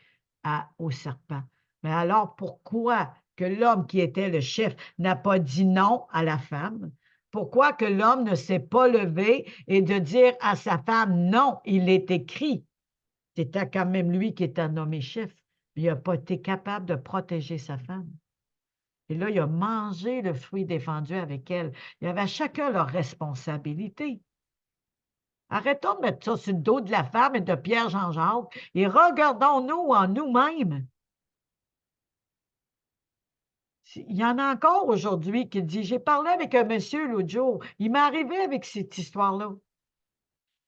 au serpent. Mais alors, pourquoi que l'homme qui était le chef n'a pas dit non à la femme? Pourquoi que l'homme ne s'est pas levé et de dire à sa femme non? Il est écrit. C'était quand même lui qui était nommé chef. Mais il n'a pas été capable de protéger sa femme. Et là, il a mangé le fruit défendu avec elle. Il y avait chacun leur responsabilité. Arrêtons de mettre ça sur le dos de la femme et de Pierre-Jean-Jacques et regardons-nous en nous-mêmes. Il y en a encore aujourd'hui qui dit, j'ai parlé avec un monsieur l'autre jour, il m'est arrivé avec cette histoire-là.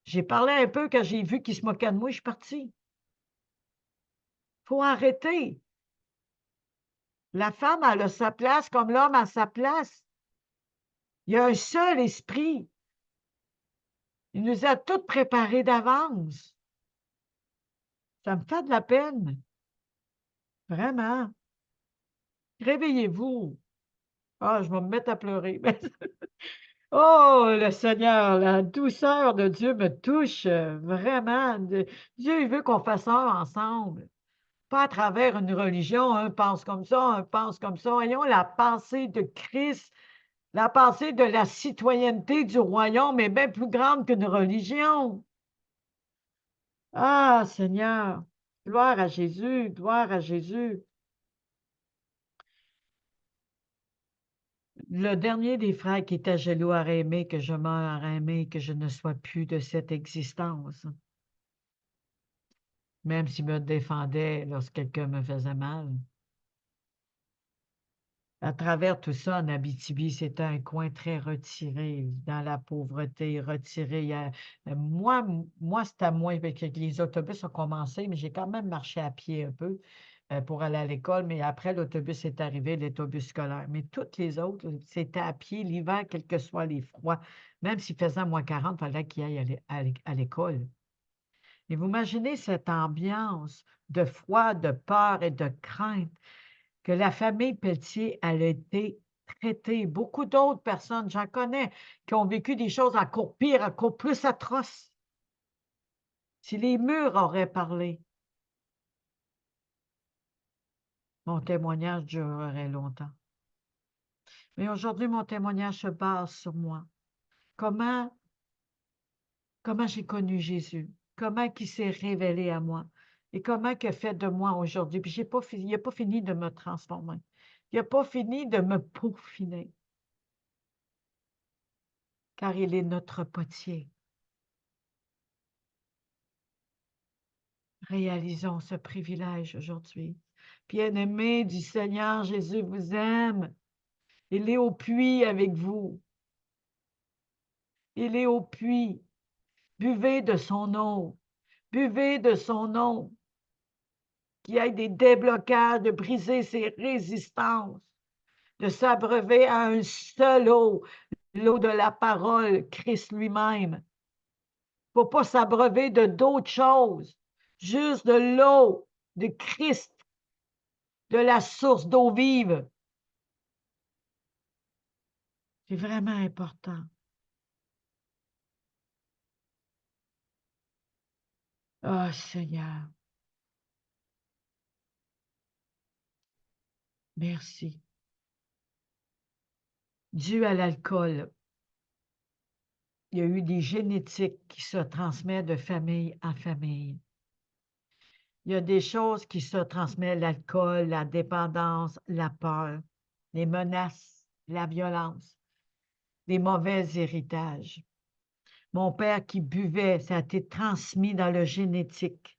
J'ai parlé un peu quand j'ai vu qu'il se moquait de moi, je suis partie. Il faut arrêter. La femme, elle a sa place comme l'homme a sa place. Il y a un seul esprit. Il nous a tout préparés d'avance. Ça me fait de la peine. Vraiment. Réveillez-vous. Ah, je vais me mettre à pleurer. Oh, le Seigneur, la douceur de Dieu me touche vraiment. Dieu, il veut qu'on fasse ça ensemble. Pas à travers une religion, un pense comme ça, un pense comme ça. Ayons la pensée de Christ, la pensée de la citoyenneté du royaume est bien plus grande qu'une religion. Ah, Seigneur, gloire à Jésus, gloire à Jésus. Le dernier des frères qui était jaloux aurait aimé que je meure, aurait aimé que je ne sois plus de cette existence. Même s'il me défendait lorsque quelqu'un me faisait mal. À travers tout ça, en Abitibi, c'était un coin très retiré, dans la pauvreté, retiré. Moi, c'était moins, parce que les autobus ont commencé, mais j'ai quand même marché à pied un peu pour aller à l'école. Mais après, l'autobus est arrivé, l'autobus scolaire. Mais toutes les autres, c'était à pied l'hiver, quels que soient les froids. Même s'il faisait moins 40, il fallait qu'ils aillent à l'école. Et vous imaginez cette ambiance de froid, de peur et de crainte. que la famille Pelletier, elle a été traitée. Beaucoup d'autres personnes, j'en connais, qui ont vécu des choses encore pires, encore plus atroces. Si les murs auraient parlé, mon témoignage durerait longtemps. Mais aujourd'hui, mon témoignage se base sur moi. Comment j'ai connu Jésus, comment il s'est révélé à moi et comment il a fait de moi aujourd'hui. Puis il n'a pas fini de me transformer. Il n'a pas fini de me peaufiner, car il est notre potier. Réalisons ce privilège aujourd'hui. Bien-aimés du Seigneur, Jésus vous aime. Il est au puits avec vous. Il est au puits. Buvez de son eau. Buvez de son eau. Qu'il y ait des déblocages, de briser ses résistances, de s'abreuver à un seul eau, l'eau de la parole, Christ lui-même. Il ne faut pas s'abreuver de d'autres choses, juste de l'eau de Christ, de la source d'eau vive. C'est vraiment important. Oh Seigneur, merci. Dû à l'alcool, il y a eu des génétiques qui se transmettent de famille en famille. Il y a des choses qui se transmettent, l'alcool, la dépendance, la peur, les menaces, la violence, les mauvais héritages. Mon père qui buvait, ça a été transmis dans le génétique.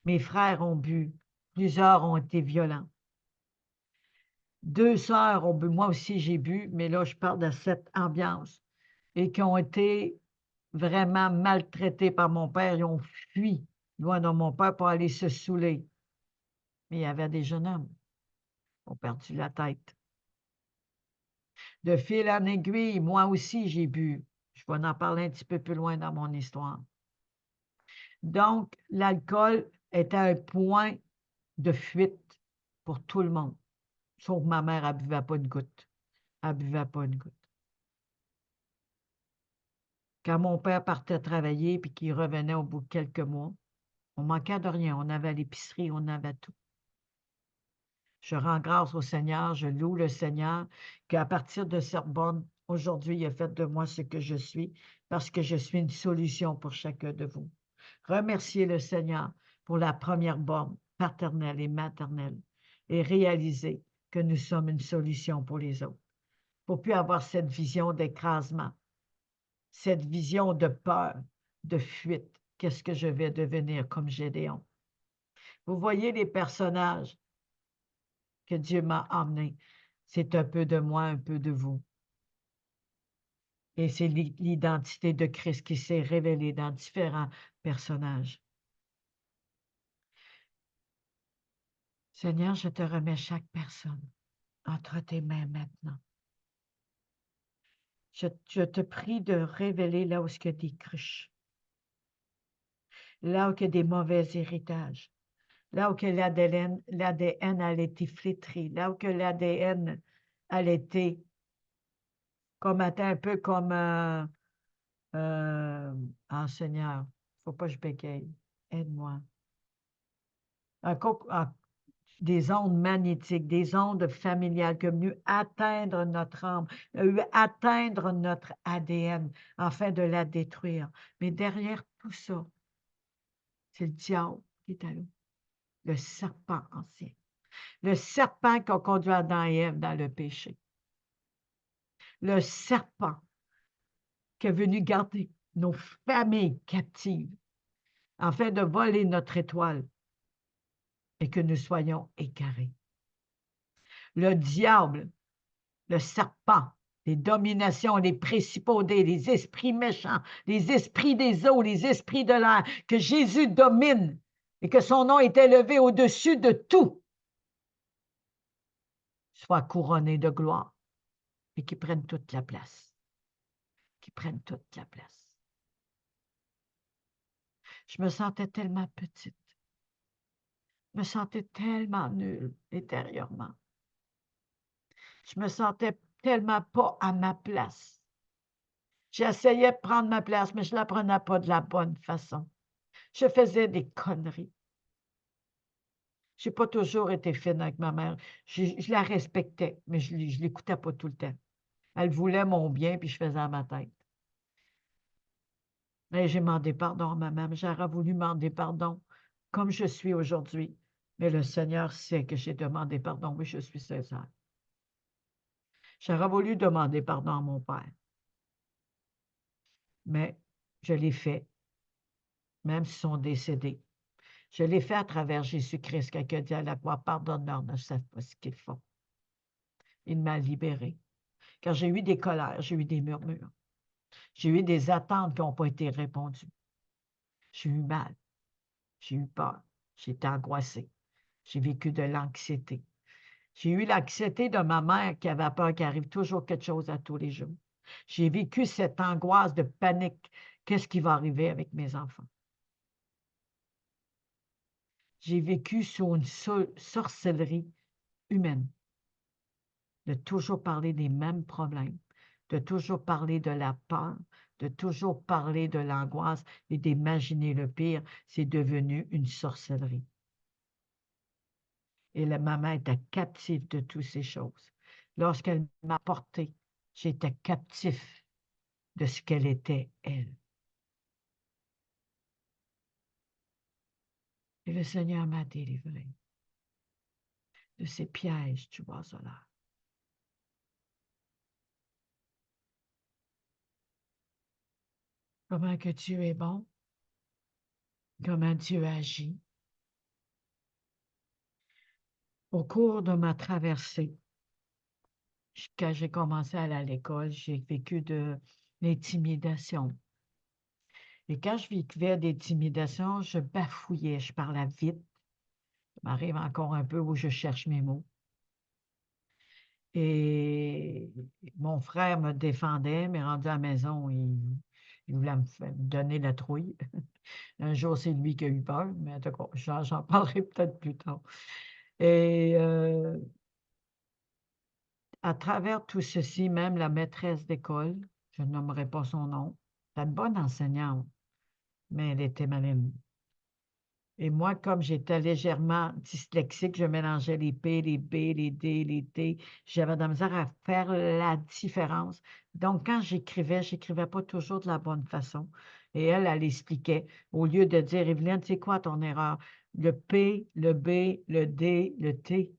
Mes frères ont bu, plusieurs ont été violents. 2 sœurs ont bu, moi aussi j'ai bu, mais là je parle de cette ambiance, et qui ont été vraiment maltraitées par mon père. Ils ont fui loin de mon père pour aller se saouler. Mais il y avait des jeunes hommes qui ont perdu la tête. De fil en aiguille, moi aussi, j'ai bu. Je vais en parler un petit peu plus loin dans mon histoire. Donc, l'alcool était un point de fuite pour tout le monde. Sauf ma mère, elle ne buvait pas une goutte. Elle ne buvait pas une goutte. Quand mon père partait travailler puis qu'il revenait au bout de quelques mois, on manquait de rien. On avait l'épicerie, on avait tout. Je rends grâce au Seigneur, je loue le Seigneur, qu'à partir de cette borne, aujourd'hui, il a fait de moi ce que je suis, parce que je suis une solution pour chacun de vous. Remerciez le Seigneur pour la première borne paternelle et maternelle et réalisez que nous sommes une solution pour les autres. Il ne faut plus avoir cette vision d'écrasement, cette vision de peur, de fuite. Qu'est-ce que je vais devenir comme Gédéon? Vous voyez les personnages que Dieu m'a emmené. C'est un peu de moi, un peu de vous. Et c'est l'identité de Christ qui s'est révélée dans différents personnages. Seigneur, je te remets chaque personne entre tes mains maintenant. Je te prie de révéler là où il y a des cruches, là où il y a des mauvais héritages, là où l'ADN a été flétri, là où l'ADN a été comme un peu comme Seigneur, faut pas que je bégaye, aide-moi. Des ondes magnétiques, des ondes familiales qui sont venues atteindre notre âme, atteindre notre ADN, afin de la détruire. Mais derrière tout ça, c'est le diable qui est à l'eau, le serpent ancien. Le serpent qui a conduit Adam et Ève dans le péché. Le serpent qui est venu garder nos familles captives, afin de voler notre étoile et que nous soyons égarés. Le diable, le serpent, les dominations, les principautés, les esprits méchants, les esprits des eaux, les esprits de l'air, que Jésus domine et que son nom est élevé au-dessus de tout, soit couronné de gloire et qui prenne toute la place. Qui prenne toute la place. Je me sentais tellement petite. Je me sentais tellement nulle intérieurement. Je me sentais tellement pas à ma place. J'essayais de prendre ma place, mais je ne la prenais pas de la bonne façon. Je faisais des conneries. Je n'ai pas toujours été fine avec ma mère. Je la respectais, mais je ne l'écoutais pas tout le temps. Elle voulait mon bien, puis je faisais à ma tête. Mais j'ai demandé pardon à ma mère. J'aurais voulu demander pardon comme je suis aujourd'hui. Mais le Seigneur sait que j'ai demandé pardon, oui, je suis sincère. J'aurais voulu demander pardon à mon père. Mais je l'ai fait, même s'ils sont décédés. Je l'ai fait à travers Jésus-Christ, quand il a dit à la croix, pardonne-leur, ne savent pas ce qu'ils font. Il m'a libérée. Quand j'ai eu des colères, j'ai eu des murmures. J'ai eu des attentes qui n'ont pas été répondues. J'ai eu mal. J'ai eu peur. J'ai été angoissée. J'ai vécu de l'anxiété. J'ai eu l'anxiété de ma mère qui avait peur qu'il arrive toujours quelque chose à tous les jours. J'ai vécu cette angoisse de panique. Qu'est-ce qui va arriver avec mes enfants? J'ai vécu sous une sorcellerie humaine, de toujours parler des mêmes problèmes, de toujours parler de la peur, de toujours parler de l'angoisse et d'imaginer le pire. C'est devenu une sorcellerie. Et la maman était captive de toutes ces choses. Lorsqu'elle m'a porté, j'étais captif de ce qu'elle était, elle. Et le Seigneur m'a délivré de ces pièges du oiseleur. Comment que Dieu est bon, comment Dieu agit. Au cours de ma traversée, quand j'ai commencé à aller à l'école, j'ai vécu de l'intimidation. Et quand je vivais d'intimidation, je bafouillais, je parlais vite. Ça m'arrive encore un peu où je cherche mes mots. Et mon frère me défendait, mais rendu à la maison, il voulait me donner la trouille. Un jour, c'est lui qui a eu peur, mais en tout cas, j'en parlerai peut-être plus tard. Et à travers tout ceci, même la maîtresse d'école, je ne nommerai pas son nom, c'était une bonne enseignante, mais elle était maligne. Et moi, comme j'étais légèrement dyslexique, je mélangeais les P, les B, les D, les T. J'avais de la misère à faire la différence. Donc, quand j'écrivais pas toujours de la bonne façon. Et elle expliquait. Au lieu de dire, Evelyne, c'est quoi ton erreur? Le P, le B, le D, le T.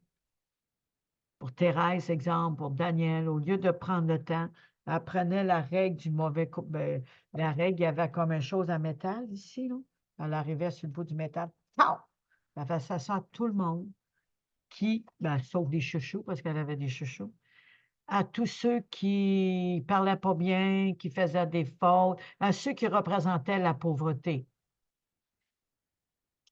Pour Thérèse, exemple, pour Daniel, au lieu de prendre le temps, elle prenait la règle du mauvais coup. Ben, la règle, il y avait comme une chose à métal ici, là. Elle arrivait sur le bout du métal. Pow! Elle faisait ça à tout le monde, sauf des chouchous, parce qu'elle avait des chouchous, à tous ceux qui parlaient pas bien, qui faisaient des fautes, à ceux qui représentaient la pauvreté.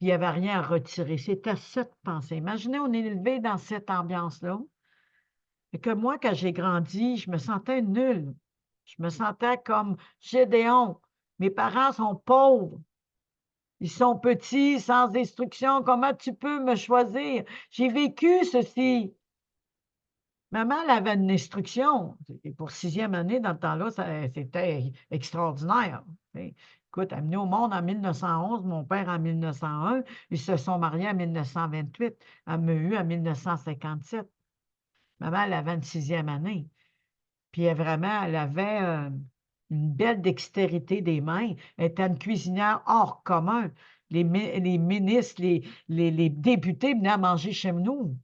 Il n'y avait rien à retirer. C'était cette pensée. Imaginez, on est élevé dans cette ambiance-là. Et que moi, quand j'ai grandi, je me sentais nulle. Je me sentais comme Gédéon. Mes parents sont pauvres. Ils sont petits, sans instruction. Comment tu peux me choisir? J'ai vécu ceci. Maman, elle avait une instruction. Et pour 6e année, dans le temps-là, c'était extraordinaire. Écoute, elle est venue au monde en 1911, mon père en 1901. Ils se sont mariés en 1928. Elle m'a eu en 1957. Maman, elle avait une 6e année. Puis elle avait une belle dextérité des mains. Elle était une cuisinière hors commun. Les ministres, les députés venaient à manger chez nous.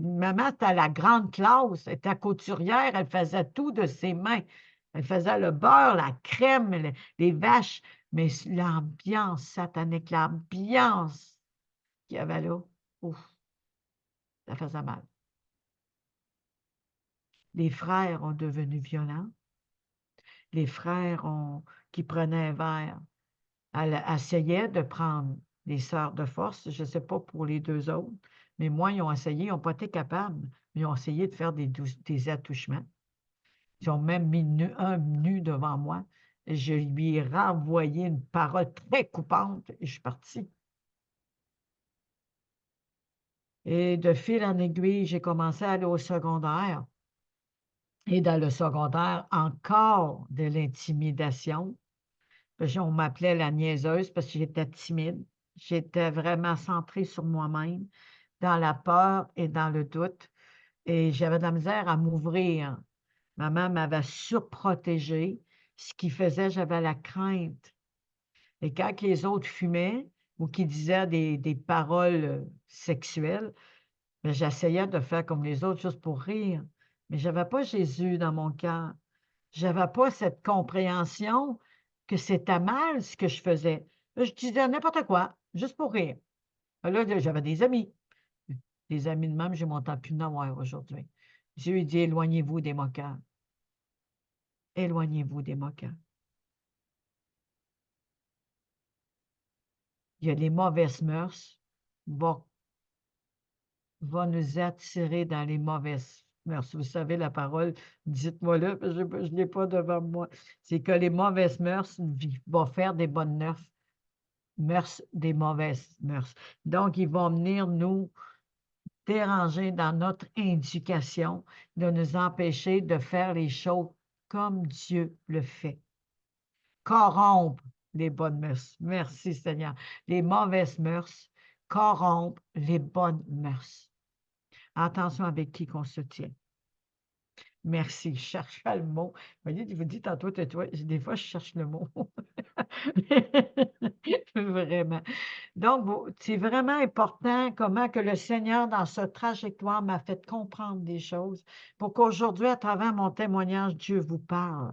Maman, c'était la grande classe. Elle était couturière. Elle faisait tout de ses mains. Elle faisait le beurre, la crème, les vaches. Mais l'ambiance satanique, l'ambiance qu'il y avait là, ouf, ça faisait mal. Les frères ont devenu violents. Les frères qui prenaient un verre essayaient de prendre les sœurs de force. Je ne sais pas pour les 2 autres, mais moi, ils ont essayé, ils n'ont pas été capables, mais ils ont essayé de faire des attouchements. Ils ont même mis un nu devant moi. Et je lui ai renvoyé une parole très coupante et je suis partie. Et de fil en aiguille, j'ai commencé à aller au secondaire. Et dans le secondaire, encore de l'intimidation. On m'appelait la niaiseuse parce que j'étais timide. J'étais vraiment centrée sur moi-même, dans la peur et dans le doute. Et j'avais de la misère à m'ouvrir. Maman m'avait surprotégée, ce qui faisait j'avais la crainte. Et quand les autres fumaient ou qui disaient des paroles, sexuelles, ben, j'essayais de faire comme les autres juste pour rire. Mais j'avais pas Jésus dans mon cœur. J'avais pas cette compréhension que c'était mal ce que je faisais. Là, je disais n'importe quoi, juste pour rire. Là, j'avais des amis. Des amis de même, j'ai mon temps plus d'en avoir aujourd'hui. Dieu lui dit: «Éloignez-vous des moqueurs. Éloignez-vous des moqueurs». Il y a les mauvaises mœurs, va va nous attirer dans les mauvaises mœurs. Vous savez la parole, dites-moi-le, parce que je ne l'ai pas devant moi. C'est que les mauvaises mœurs vont faire des bonnes mœurs des mauvaises mœurs. Donc, ils vont venir nous déranger dans notre éducation, de nous empêcher de faire les choses comme Dieu le fait. Corrompre les bonnes mœurs. Merci Seigneur. Les mauvaises mœurs corrompent les bonnes mœurs. Attention avec qui qu'on se tient. Merci, je cherchais le mot. Vous dites tantôt, tais-toi. Des fois, je cherche le mot. Vraiment. Donc, c'est vraiment important comment que le Seigneur, dans sa trajectoire, m'a fait comprendre des choses pour qu'aujourd'hui, à travers mon témoignage, Dieu vous parle.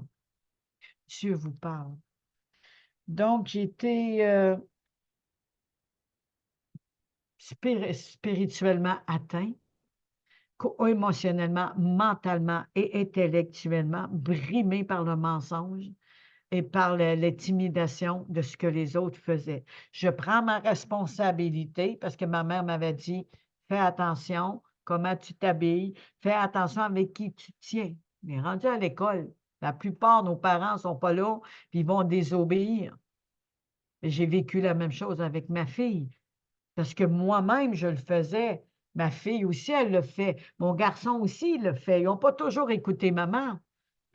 Dieu vous parle. Donc, j'ai été spirituellement atteint, émotionnellement, mentalement et intellectuellement, brimé par le mensonge et par l'intimidation de ce que les autres faisaient. Je prends ma responsabilité parce que ma mère m'avait dit: «Fais attention comment tu t'habilles, fais attention avec qui tu tiens». Mais rendu à l'école, la plupart de nos parents ne sont pas là, puis ils vont désobéir. Et j'ai vécu la même chose avec ma fille, parce que moi-même, je le faisais. Ma fille aussi, elle le fait. Mon garçon aussi, il le fait. Ils n'ont pas toujours écouté maman.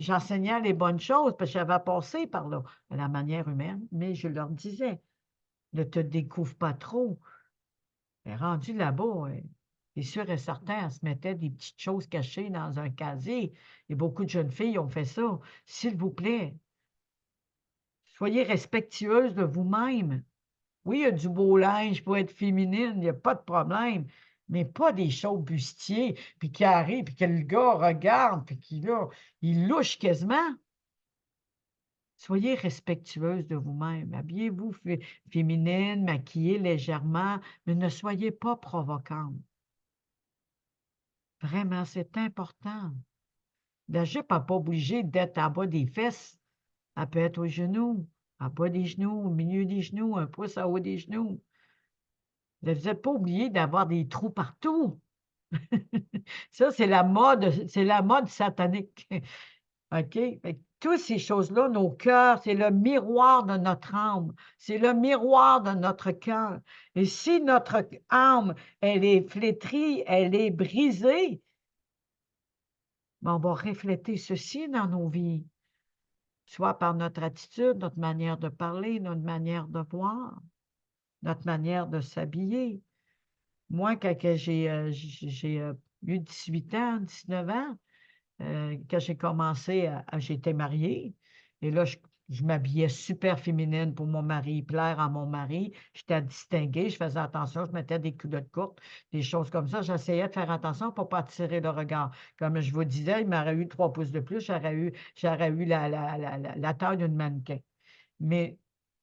J'enseignais les bonnes choses parce que j'avais passé par là, à la manière humaine, mais je leur disais: «Ne te découvre pas trop». Mais rendu là-bas, c'est sûr et certain, elle se mettait des petites choses cachées dans un casier et beaucoup de jeunes filles ont fait ça. S'il vous plaît, soyez respectueuses de vous-même. Oui, il y a du beau linge pour être féminine, il y a pas de problème, mais pas des choses bustiers, puis qui arrivent, puis que le gars regarde, puis qui là, il louche quasiment. Soyez respectueuse de vous-même. Habillez-vous féminine, maquillez légèrement, mais ne soyez pas provocante. Vraiment, c'est important. La jupe n'est pas obligée d'être en bas des fesses. Elle peut être aux genoux, en bas des genoux, au milieu des genoux, un pouce en haut des genoux. Vous n'êtes pas obligé d'avoir des trous partout. Ça, c'est la mode satanique. OK? Fait que toutes ces choses-là, nos cœurs, c'est le miroir de notre âme. C'est le miroir de notre cœur. Et si notre âme, elle est flétrie, elle est brisée, ben, on va refléter ceci dans nos vies, soit par notre attitude, notre manière de parler, notre manière de voir, notre manière de s'habiller. Moi, quand j'ai eu 18 ans, 19 ans, quand j'ai commencé j'étais mariée et là, je m'habillais super féminine pour mon mari, plaire à mon mari. J'étais distinguée, je faisais attention, je mettais des culottes courtes, des choses comme ça. J'essayais de faire attention pour ne pas attirer le regard. Comme je vous disais, il m'aurait eu 3 pouces de plus, j'aurais eu la taille d'une mannequin. Mais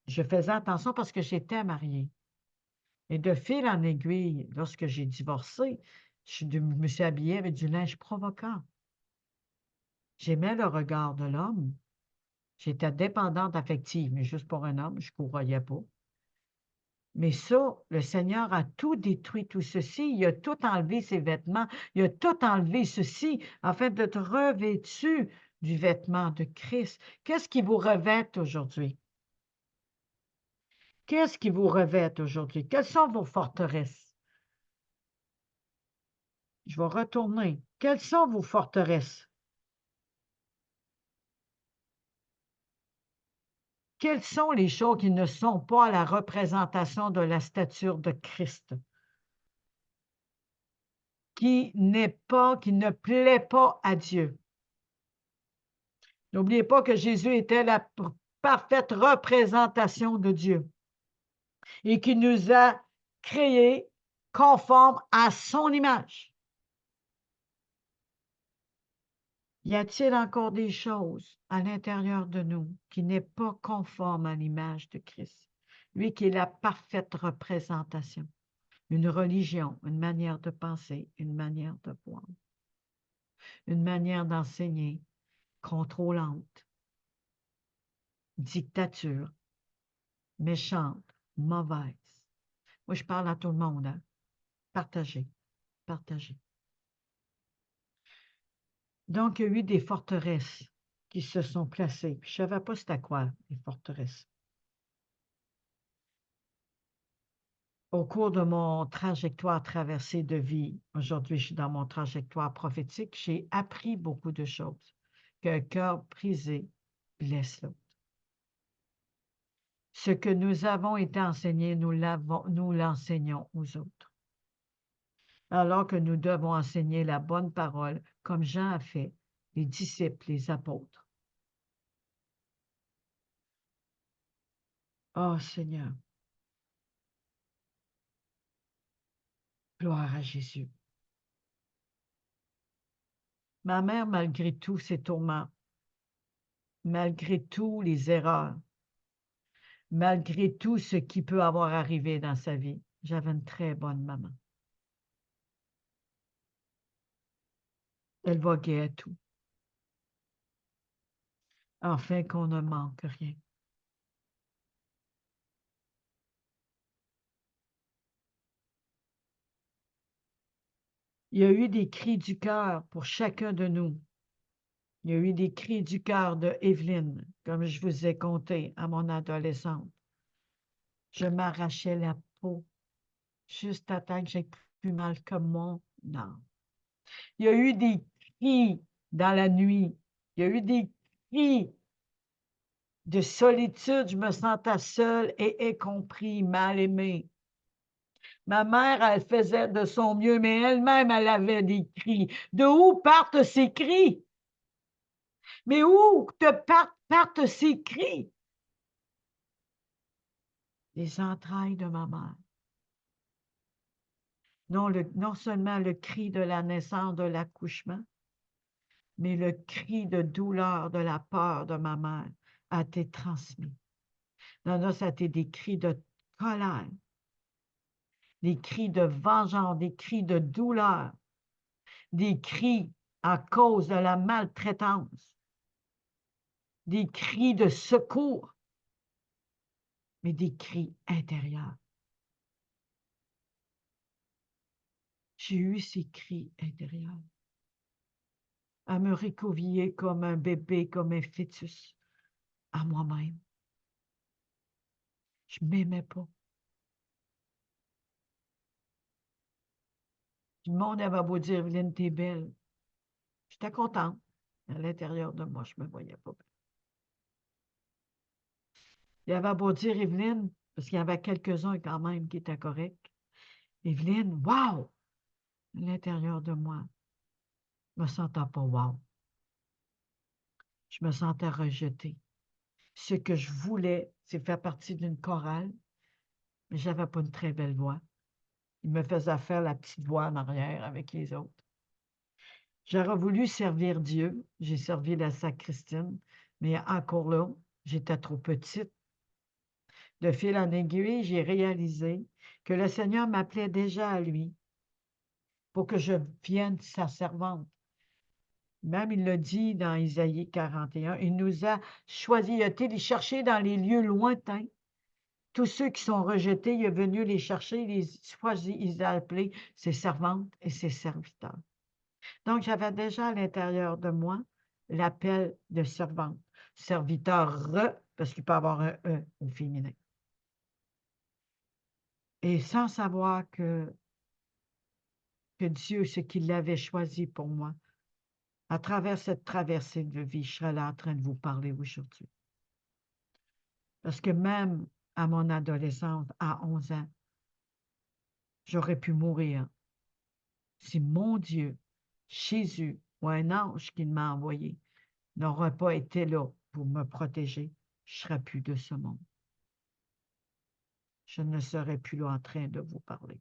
je faisais attention parce que j'étais mariée. Et de fil en aiguille, lorsque j'ai divorcé, je me suis habillée avec du linge provoquant. J'aimais le regard de l'homme. J'étais dépendante affective, mais juste pour un homme, je ne croyais pas. Mais ça, le Seigneur a tout détruit, tout ceci. Il a tout enlevé ses vêtements. Il a tout enlevé ceci afin de te revêtu du vêtement de Christ. Qu'est-ce qui vous revête aujourd'hui? Qu'est-ce qui vous revête aujourd'hui? Quelles sont vos forteresses? Je vais retourner. Quelles sont vos forteresses? Quelles sont les choses qui ne sont pas la représentation de la stature de Christ? Qui ne plaît pas à Dieu? N'oubliez pas que Jésus était la parfaite représentation de Dieu et qui nous a créés conformes à son image. Y a-t-il encore des choses à l'intérieur de nous qui n'est pas conforme à l'image de Christ? Lui qui est la parfaite représentation. Une religion, une manière de penser, une manière de voir, une manière d'enseigner contrôlante, dictature, méchante, mauvaise. Moi, je parle à tout le monde, hein? Partagez, partagez. Donc, il y a eu des forteresses qui se sont placées. Puis, je ne savais pas c'était quoi, les forteresses. Au cours de mon trajectoire traversée de vie, aujourd'hui, je suis dans mon trajectoire prophétique, j'ai appris beaucoup de choses. Qu'un cœur brisé blesse l'autre. Ce que nous avons été enseigné, nous l'enseignons aux autres. Alors que nous devons enseigner la bonne parole, comme Jean a fait, les disciples, les apôtres. Oh Seigneur, gloire à Jésus. Ma mère, malgré tous ses tourments, malgré tous les erreurs, malgré tout ce qui peut avoir arrivé dans sa vie, j'avais une très bonne maman. Elle voguait à tout, afin qu'on ne manque rien. Il y a eu des cris du cœur pour chacun de nous. Il y a eu des cris du cœur de Evelyne, comme je vous ai conté à mon adolescente. Je m'arrachais la peau juste à temps que j'ai plus mal que mon âme. Il y a eu des cris dans la nuit. Il y a eu des cris de solitude. Je me sentais seule et incompris, mal aimée. Ma mère, elle faisait de son mieux, mais elle-même, elle avait des cris. De où partent ces cris? Mais où partent ces cris? Les entrailles de ma mère. Non seulement le cri de la naissance, de l'accouchement, mais le cri de douleur, de la peur de ma mère a été transmis. Non, ça a été des cris de colère, des cris de vengeance, des cris de douleur, des cris à cause de la maltraitance, des cris de secours, mais des cris intérieurs. J'ai eu ces cris intérieurs à me recroqueviller comme un bébé, comme un fœtus, à moi-même. Je ne m'aimais pas. Le monde avait beau dire, Evelyne, t'es belle. J'étais contente. À l'intérieur de moi, je ne me voyais pas bien. Il avait beau dire, Evelyne, parce qu'il y avait quelques-uns quand même qui étaient corrects. Evelyne, wow! À l'intérieur de moi, je ne me sentais pas wow. Je me sentais rejetée. Ce que je voulais, c'est faire partie d'une chorale, mais je n'avais pas une très belle voix. Il me faisait faire la petite voix en arrière avec les autres. J'aurais voulu servir Dieu. J'ai servi la sacristie, mais encore là, j'étais trop petite. De fil en aiguille, j'ai réalisé que le Seigneur m'appelait déjà à lui pour que je vienne sa servante. Même il l'a dit dans Isaïe 41, il nous a choisis, il a été les chercher dans les lieux lointains. Tous ceux qui sont rejetés, il est venu les chercher, il les choisit, il les a appelés ses servantes et ses serviteurs. Donc, j'avais déjà à l'intérieur de moi l'appel de servante. Serviteur, parce qu'il peut y avoir un E au féminin. Et sans savoir que que Dieu, ce qu'il avait choisi pour moi, à travers cette traversée de vie, je serais là en train de vous parler aujourd'hui. Parce que même à mon adolescence, à 11 ans, j'aurais pu mourir si mon Dieu, Jésus ou un ange qu'il m'a envoyé n'aurait pas été là pour me protéger, je ne serais plus de ce monde. Je ne serais plus là en train de vous parler.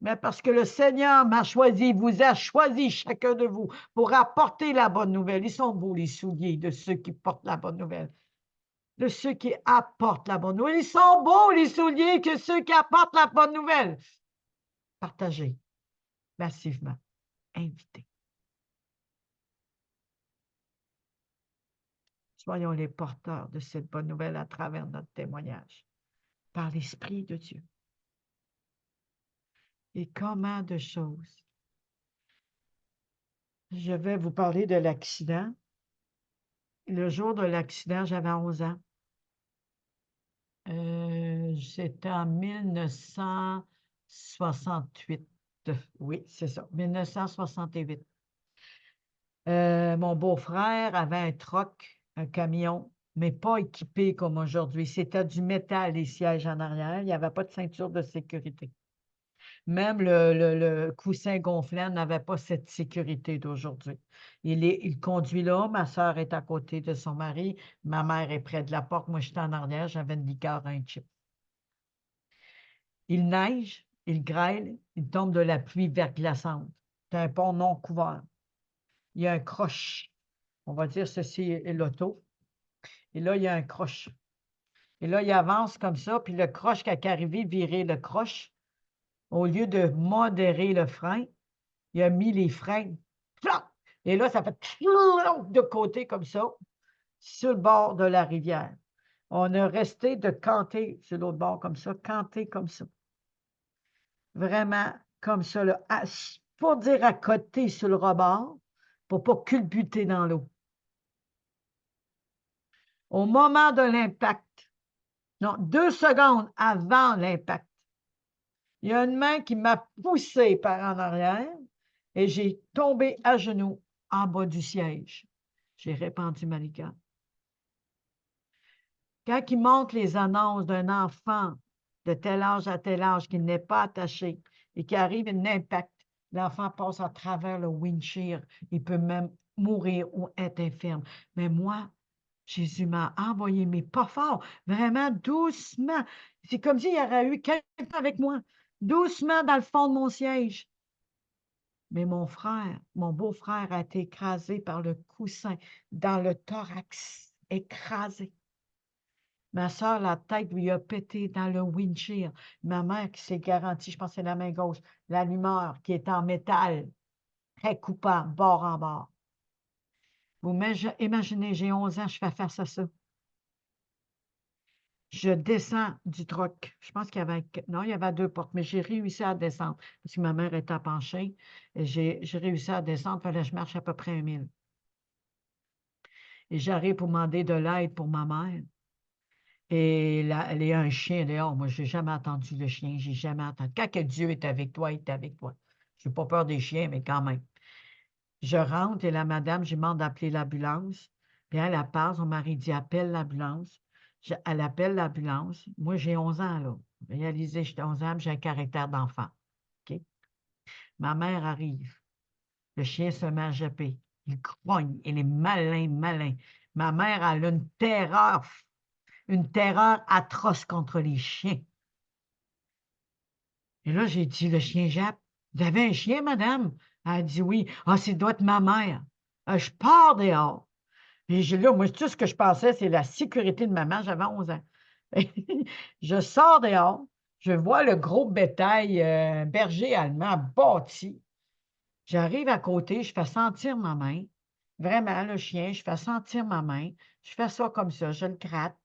Mais parce que le Seigneur m'a choisi, vous a choisi chacun de vous pour apporter la bonne nouvelle. Ils sont beaux les souliers de ceux qui portent la bonne nouvelle, de ceux qui apportent la bonne nouvelle. Ils sont beaux les souliers que ceux qui apportent la bonne nouvelle. Partagez massivement, invitez. Soyons les porteurs de cette bonne nouvelle à travers notre témoignage, par l'Esprit de Dieu. Et comment de choses. Je vais vous parler de l'accident. Le jour de l'accident, j'avais 11 ans. C'était en 1968. Oui, c'est ça, 1968. Mon beau-frère avait un truck, un camion, mais pas équipé comme aujourd'hui. C'était du métal, les sièges en arrière. Il n'y avait pas de ceinture de sécurité. Même le coussin gonflant n'avait pas cette sécurité d'aujourd'hui. Il conduit là, ma soeur est à côté de son mari, ma mère est près de la porte, moi j'étais en arrière, j'avais une liqueur, un chip. Il neige, il grêle, il tombe de la pluie verglaçante. C'est un pont non couvert. Il y a un croche. On va dire ceci est l'auto. Et là, il y a un croche. Et là, il avance comme ça, puis le croche, quand il est arrivé, virer le croche, au lieu de modérer le frein, il a mis les freins. Flac! Et là, ça fait de côté comme ça, sur le bord de la rivière. On a resté de canter sur l'autre bord comme ça, canter comme ça. Vraiment comme ça, là, pour dire à côté sur le rebord, pour ne pas culbuter dans l'eau. Au moment de l'impact, non, 2 secondes avant l'impact, il y a une main qui m'a poussé par en arrière et j'ai tombé à genoux en bas du siège. J'ai répandu ma liqueur. Quand ils montrent les annonces d'un enfant de tel âge à tel âge qui n'est pas attaché et qui arrive un impact, l'enfant passe à travers le windshield, il peut même mourir ou être infirme. Mais moi, Jésus m'a envoyé, mais pas fort, vraiment doucement. C'est comme s'il y aurait eu quelqu'un avec moi, doucement dans le fond de mon siège. Mais mon frère, mon beau-frère a été écrasé par le coussin dans le thorax, écrasé. Ma soeur, la tête lui a pété dans le windshield. Ma mère qui s'est garantie, je pense que c'est la main gauche, l'allumeur qui est en métal, très coupant, bord en bord. Vous imaginez, j'ai 11 ans, je fais face à ça. Je descends du truck. Je pense qu'il y avait, non, il y avait 2 portes, mais j'ai réussi à descendre parce que ma mère était penchée. Et j'ai réussi à descendre, il fallait que je marche à peu près 1 000. Et j'arrive pour demander de l'aide pour ma mère. Et là, il y a un chien dehors. Moi, je n'ai jamais entendu le chien. J'ai jamais entendu. Quand que Dieu est avec toi, il est avec toi. Je n'ai pas peur des chiens, mais quand même. Je rentre et la madame, je lui demande d'appeler l'ambulance. Puis elle passe, son mari dit appelle l'ambulance. Elle appelle l'ambulance. Moi, j'ai 11 ans, là. Réalisez, j'ai 11 ans, j'ai un caractère d'enfant. OK? Ma mère arrive. Le chien se met à japper. Il grogne. Il est malin, malin. Ma mère, elle a une terreur atroce contre les chiens. Et là, j'ai dit, le chien jappe. Vous avez un chien, madame? Elle a dit oui. Ah, c'est doit être ma mère. Je pars dehors. Et là, moi, tout ce que je pensais, c'est la sécurité de maman. J'avais 11 ans. Je sors dehors. Je vois le gros bétail berger allemand bâti. J'arrive à côté, je fais sentir ma main. Vraiment, le chien, je fais sentir ma main. Je fais ça comme ça, je le gratte.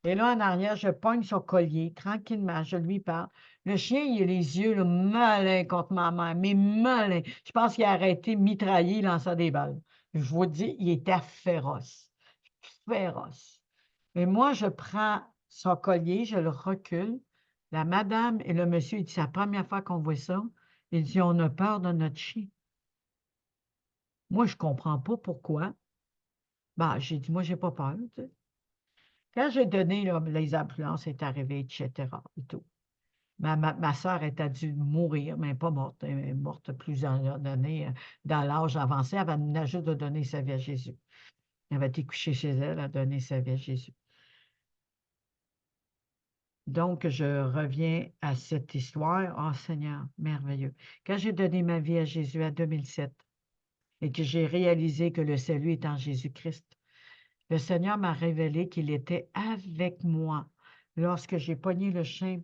Et là, en arrière, je pogne son collier, tranquillement, je lui parle. Le chien, il a les yeux là, malins contre ma mère, mais malins. Je pense qu'il a arrêté de mitrailler, il lançait des balles. Je vous dis, il était féroce. Féroce. Et moi, je prends son collier, je le recule. La madame et le monsieur, il dit, c'est la première fois qu'on voit ça. Il dit, on a peur de notre chien. Moi, je ne comprends pas pourquoi. Ben, j'ai dit, moi, je n'ai pas peur. Tu sais. Quand j'ai donné, là, les ambulances est arrivées, etc. et tout. Ma soeur était dû mourir, mais pas morte. Elle est morte plusieurs années dans l'âge avancé. Elle venait juste de donner sa vie à Jésus. Elle avait été couchée chez elle, elle a donné sa vie à Jésus. Donc, je reviens à cette histoire. Oh Seigneur, merveilleux. Quand j'ai donné ma vie à Jésus en 2007 et que j'ai réalisé que le salut est en Jésus-Christ, le Seigneur m'a révélé qu'il était avec moi lorsque j'ai pogné le chien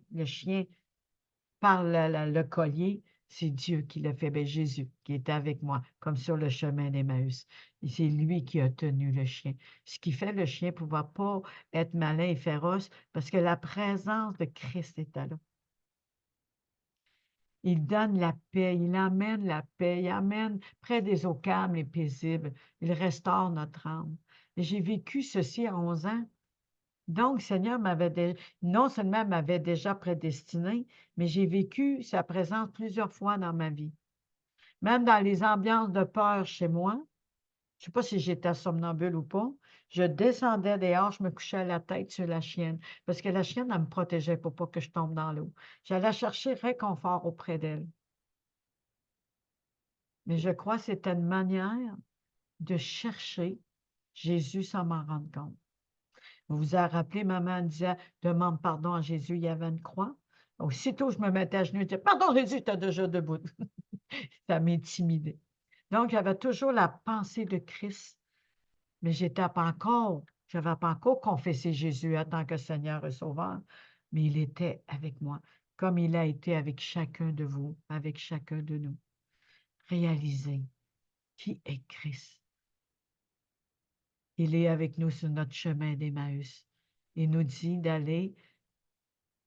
par le collier. C'est Dieu qui l'a fait, bien, Jésus qui était avec moi, comme sur le chemin d'Emmaüs. Et c'est lui qui a tenu le chien. Ce qui fait le chien ne pouvait pas être malin et féroce parce que la présence de Christ était là. Il donne la paix, il amène la paix, il amène près des eaux calmes et paisibles. Il restaure notre âme. Et j'ai vécu ceci à 11 ans. Donc, le Seigneur non seulement m'avait déjà prédestiné, mais j'ai vécu sa présence plusieurs fois dans ma vie. Même dans les ambiances de peur chez moi, je ne sais pas si j'étais somnambule ou pas, je descendais dehors, je me couchais la tête sur la chienne, parce que la chienne, elle me protégeait pour pas que je tombe dans l'eau. J'allais chercher réconfort auprès d'elle. Mais je crois que c'était une manière de chercher Jésus sans m'en rendre compte. Vous vous avez rappelé, maman disait, demande pardon à Jésus, il y avait une croix. Aussitôt, je me mettais à genoux et disais, pardon Jésus, tu es déjà debout. Ça m'intimidait. Donc, j'avais toujours la pensée de Christ, mais je n'avais pas encore confessé Jésus en tant que Seigneur et Sauveur, mais il était avec moi, comme il a été avec chacun de vous, avec chacun de nous. Réalisez qui est Christ. Il est avec nous sur notre chemin d'Emmaüs. Il nous dit d'aller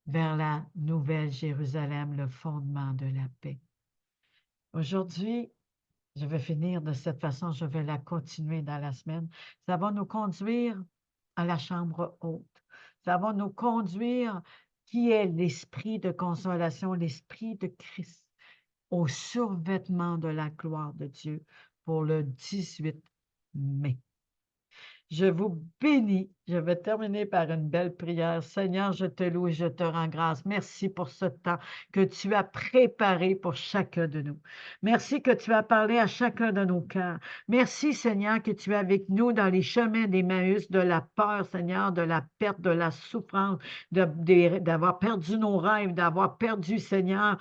vers la nouvelle Jérusalem, le fondement de la paix. Aujourd'hui, je vais finir de cette façon, je vais la continuer dans la semaine. Ça va nous conduire à la chambre haute. Ça va nous conduire qui est l'esprit de consolation, l'esprit de Christ, au survêtement de la gloire de Dieu pour le 18 mai. Je vous bénis. Je vais terminer par une belle prière. Seigneur, je te loue et je te rends grâce. Merci pour ce temps que tu as préparé pour chacun de nous. Merci que tu as parlé à chacun de nos cœurs. Merci, Seigneur, que tu es avec nous dans les chemins d'Emmaüs, de la peur, Seigneur, de la perte, de la souffrance, d'avoir perdu nos rêves, d'avoir perdu, Seigneur,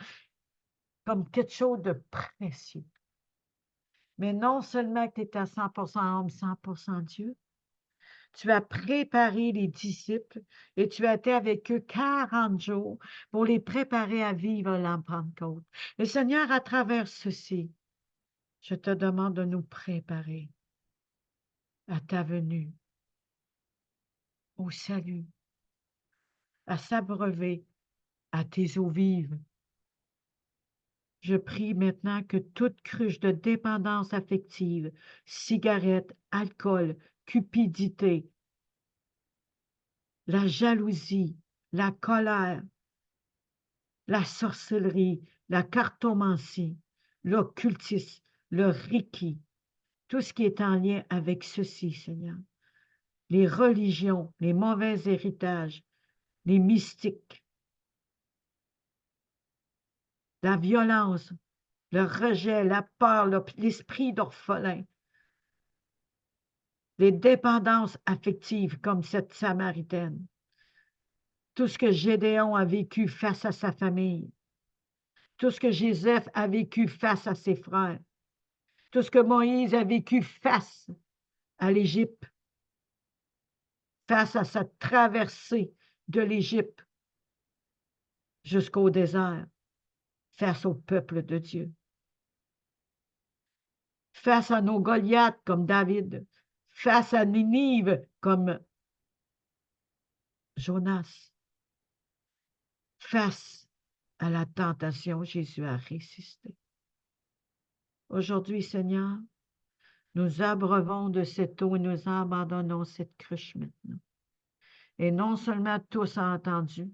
comme quelque chose de précieux. Mais non seulement que tu es à 100% homme, 100% Dieu, tu as préparé les disciples et tu as été avec eux 40 jours pour les préparer à vivre la Pentecôte. Et Seigneur, à travers ceci, je te demande de nous préparer à ta venue, au salut, à s'abreuver à tes eaux vives. Je prie maintenant que toute cruche de dépendance affective, cigarette, alcool, cupidité, la jalousie, la colère, la sorcellerie, la cartomancie, l'occultisme, le reiki, tout ce qui est en lien avec ceci, Seigneur. Les religions, les mauvais héritages, les mystiques, la violence, le rejet, la peur, l'esprit d'orphelin, les dépendances affectives comme cette Samaritaine, tout ce que Gédéon a vécu face à sa famille, tout ce que Joseph a vécu face à ses frères, tout ce que Moïse a vécu face à l'Égypte, face à cette traversée de l'Égypte jusqu'au désert, face au peuple de Dieu, face à nos Goliaths comme David, face à Ninive comme Jonas, face à la tentation, Jésus a résisté. Aujourd'hui, Seigneur, nous abreuvons de cette eau et nous abandonnons cette cruche maintenant. Et non seulement tous ont entendu,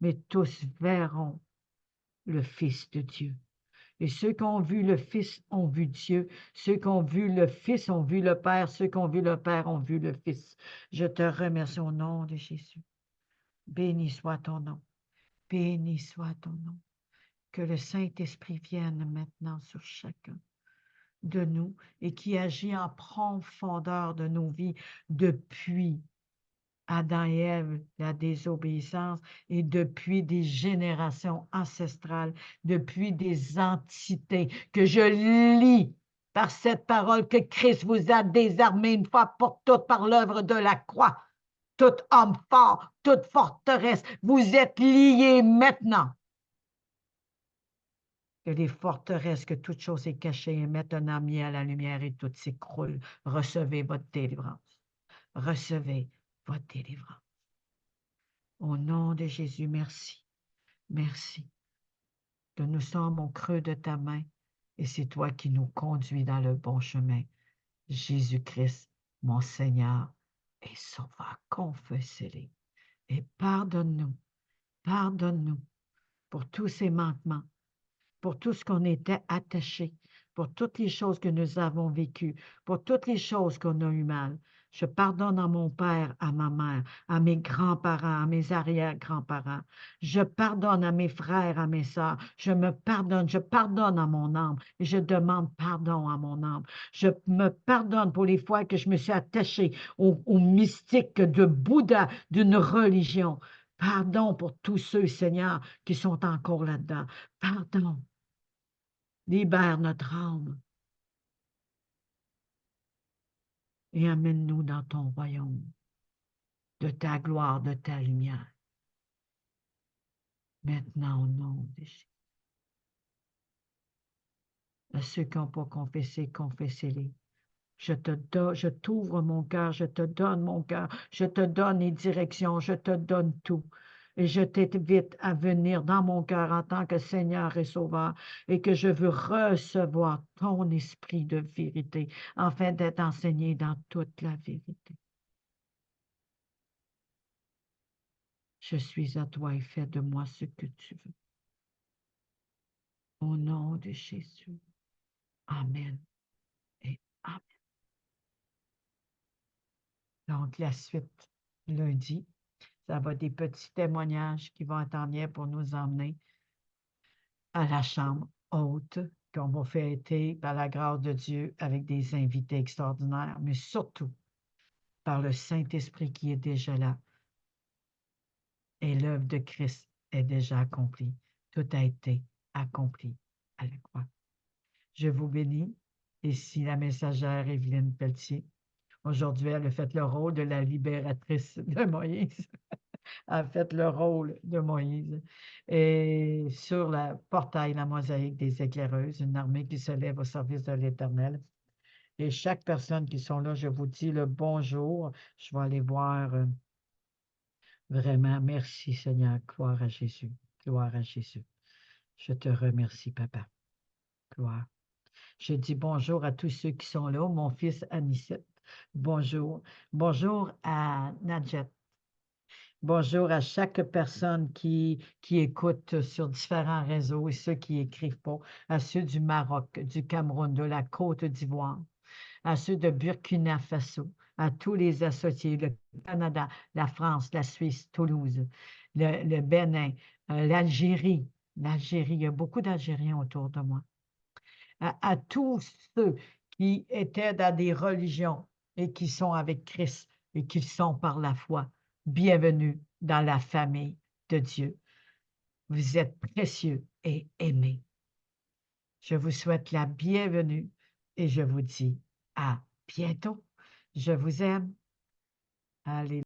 mais tous verront le Fils de Dieu. Et ceux qui ont vu le Fils ont vu Dieu. Ceux qui ont vu le Fils ont vu le Père. Ceux qui ont vu le Père ont vu le Fils. Je te remercie au nom de Jésus. Béni soit ton nom. Béni soit ton nom. Que le Saint-Esprit vienne maintenant sur chacun de nous et qui agit en profondeur de nos vies depuis Adam et Ève, la désobéissance, et depuis des générations ancestrales, depuis des entités que je lis par cette parole que Christ vous a désarmé une fois pour toutes par l'œuvre de la croix. Tout homme fort, toute forteresse, vous êtes liés maintenant. Que les forteresses, que toute chose est cachée est maintenant mis à la lumière et tout s'écroule. Recevez votre délivrance. Recevez votre délivrance. Au nom de Jésus, merci. Merci. Que nous sommes au creux de ta main et c'est toi qui nous conduis dans le bon chemin. Jésus-Christ, mon Seigneur et Sauveur, confessez-les. Et pardonne-nous pour tous ces manquements, pour tout ce qu'on était attaché, pour toutes les choses que nous avons vécues, pour toutes les choses qu'on a eu mal. Je pardonne à mon père, à ma mère, à mes grands-parents, à mes arrière-grands-parents. Je pardonne à mes frères, à mes sœurs. Je pardonne à mon âme et je demande pardon à mon âme. Je me pardonne pour les fois que je me suis attachée au mystique de Bouddha, d'une religion. Pardon pour tous ceux, Seigneur, qui sont encore là-dedans. Pardon. Libère notre âme et amène-nous dans ton royaume, de ta gloire, de ta lumière. Maintenant, au nom de Jésus. À ceux qui n'ont pas confessé, confessez-les. Je t'ouvre mon cœur, je te donne mon cœur, je te donne les directions, je te donne tout. Et je t'invite à venir dans mon cœur en tant que Seigneur et Sauveur et que je veux recevoir ton esprit de vérité afin d'être enseigné dans toute la vérité. Je suis à toi et fais de moi ce que tu veux. Au nom de Jésus. Amen et Amen. Donc, la suite, lundi, ça va être des petits témoignages qui vont être en lien pour nous emmener à la chambre haute qu'on va fêter par la grâce de Dieu avec des invités extraordinaires, mais surtout par le Saint-Esprit qui est déjà là. Et l'œuvre de Christ est déjà accomplie. Tout a été accompli à la croix. Je vous bénis. Ici la messagère Evelyne Pelletier. Aujourd'hui, elle a fait le rôle de la libératrice de Moïse. Elle a fait le rôle de Moïse. Et sur le portail, la mosaïque des éclaireuses, une armée qui se lève au service de l'Éternel. Et chaque personne qui sont là, je vous dis le bonjour. Je vais aller voir vraiment. Merci Seigneur. Gloire à Jésus. Gloire à Jésus. Je te remercie, Papa. Gloire. Je dis bonjour à tous ceux qui sont là. Mon fils Anicette. Bonjour. Bonjour à Nadjet. Bonjour à chaque personne qui écoute sur différents réseaux et ceux qui n'écrivent pas, à ceux du Maroc, du Cameroun, de la Côte d'Ivoire, à ceux de Burkina Faso, à tous les associés, le Canada, la France, la Suisse, Toulouse, le Bénin, l'Algérie. L'Algérie, il y a beaucoup d'Algériens autour de moi. À tous ceux qui étaient dans des religions et qui sont avec Christ et qui sont par la foi. Bienvenue dans la famille de Dieu. Vous êtes précieux et aimés. Je vous souhaite la bienvenue et je vous dis à bientôt. Je vous aime. Allez.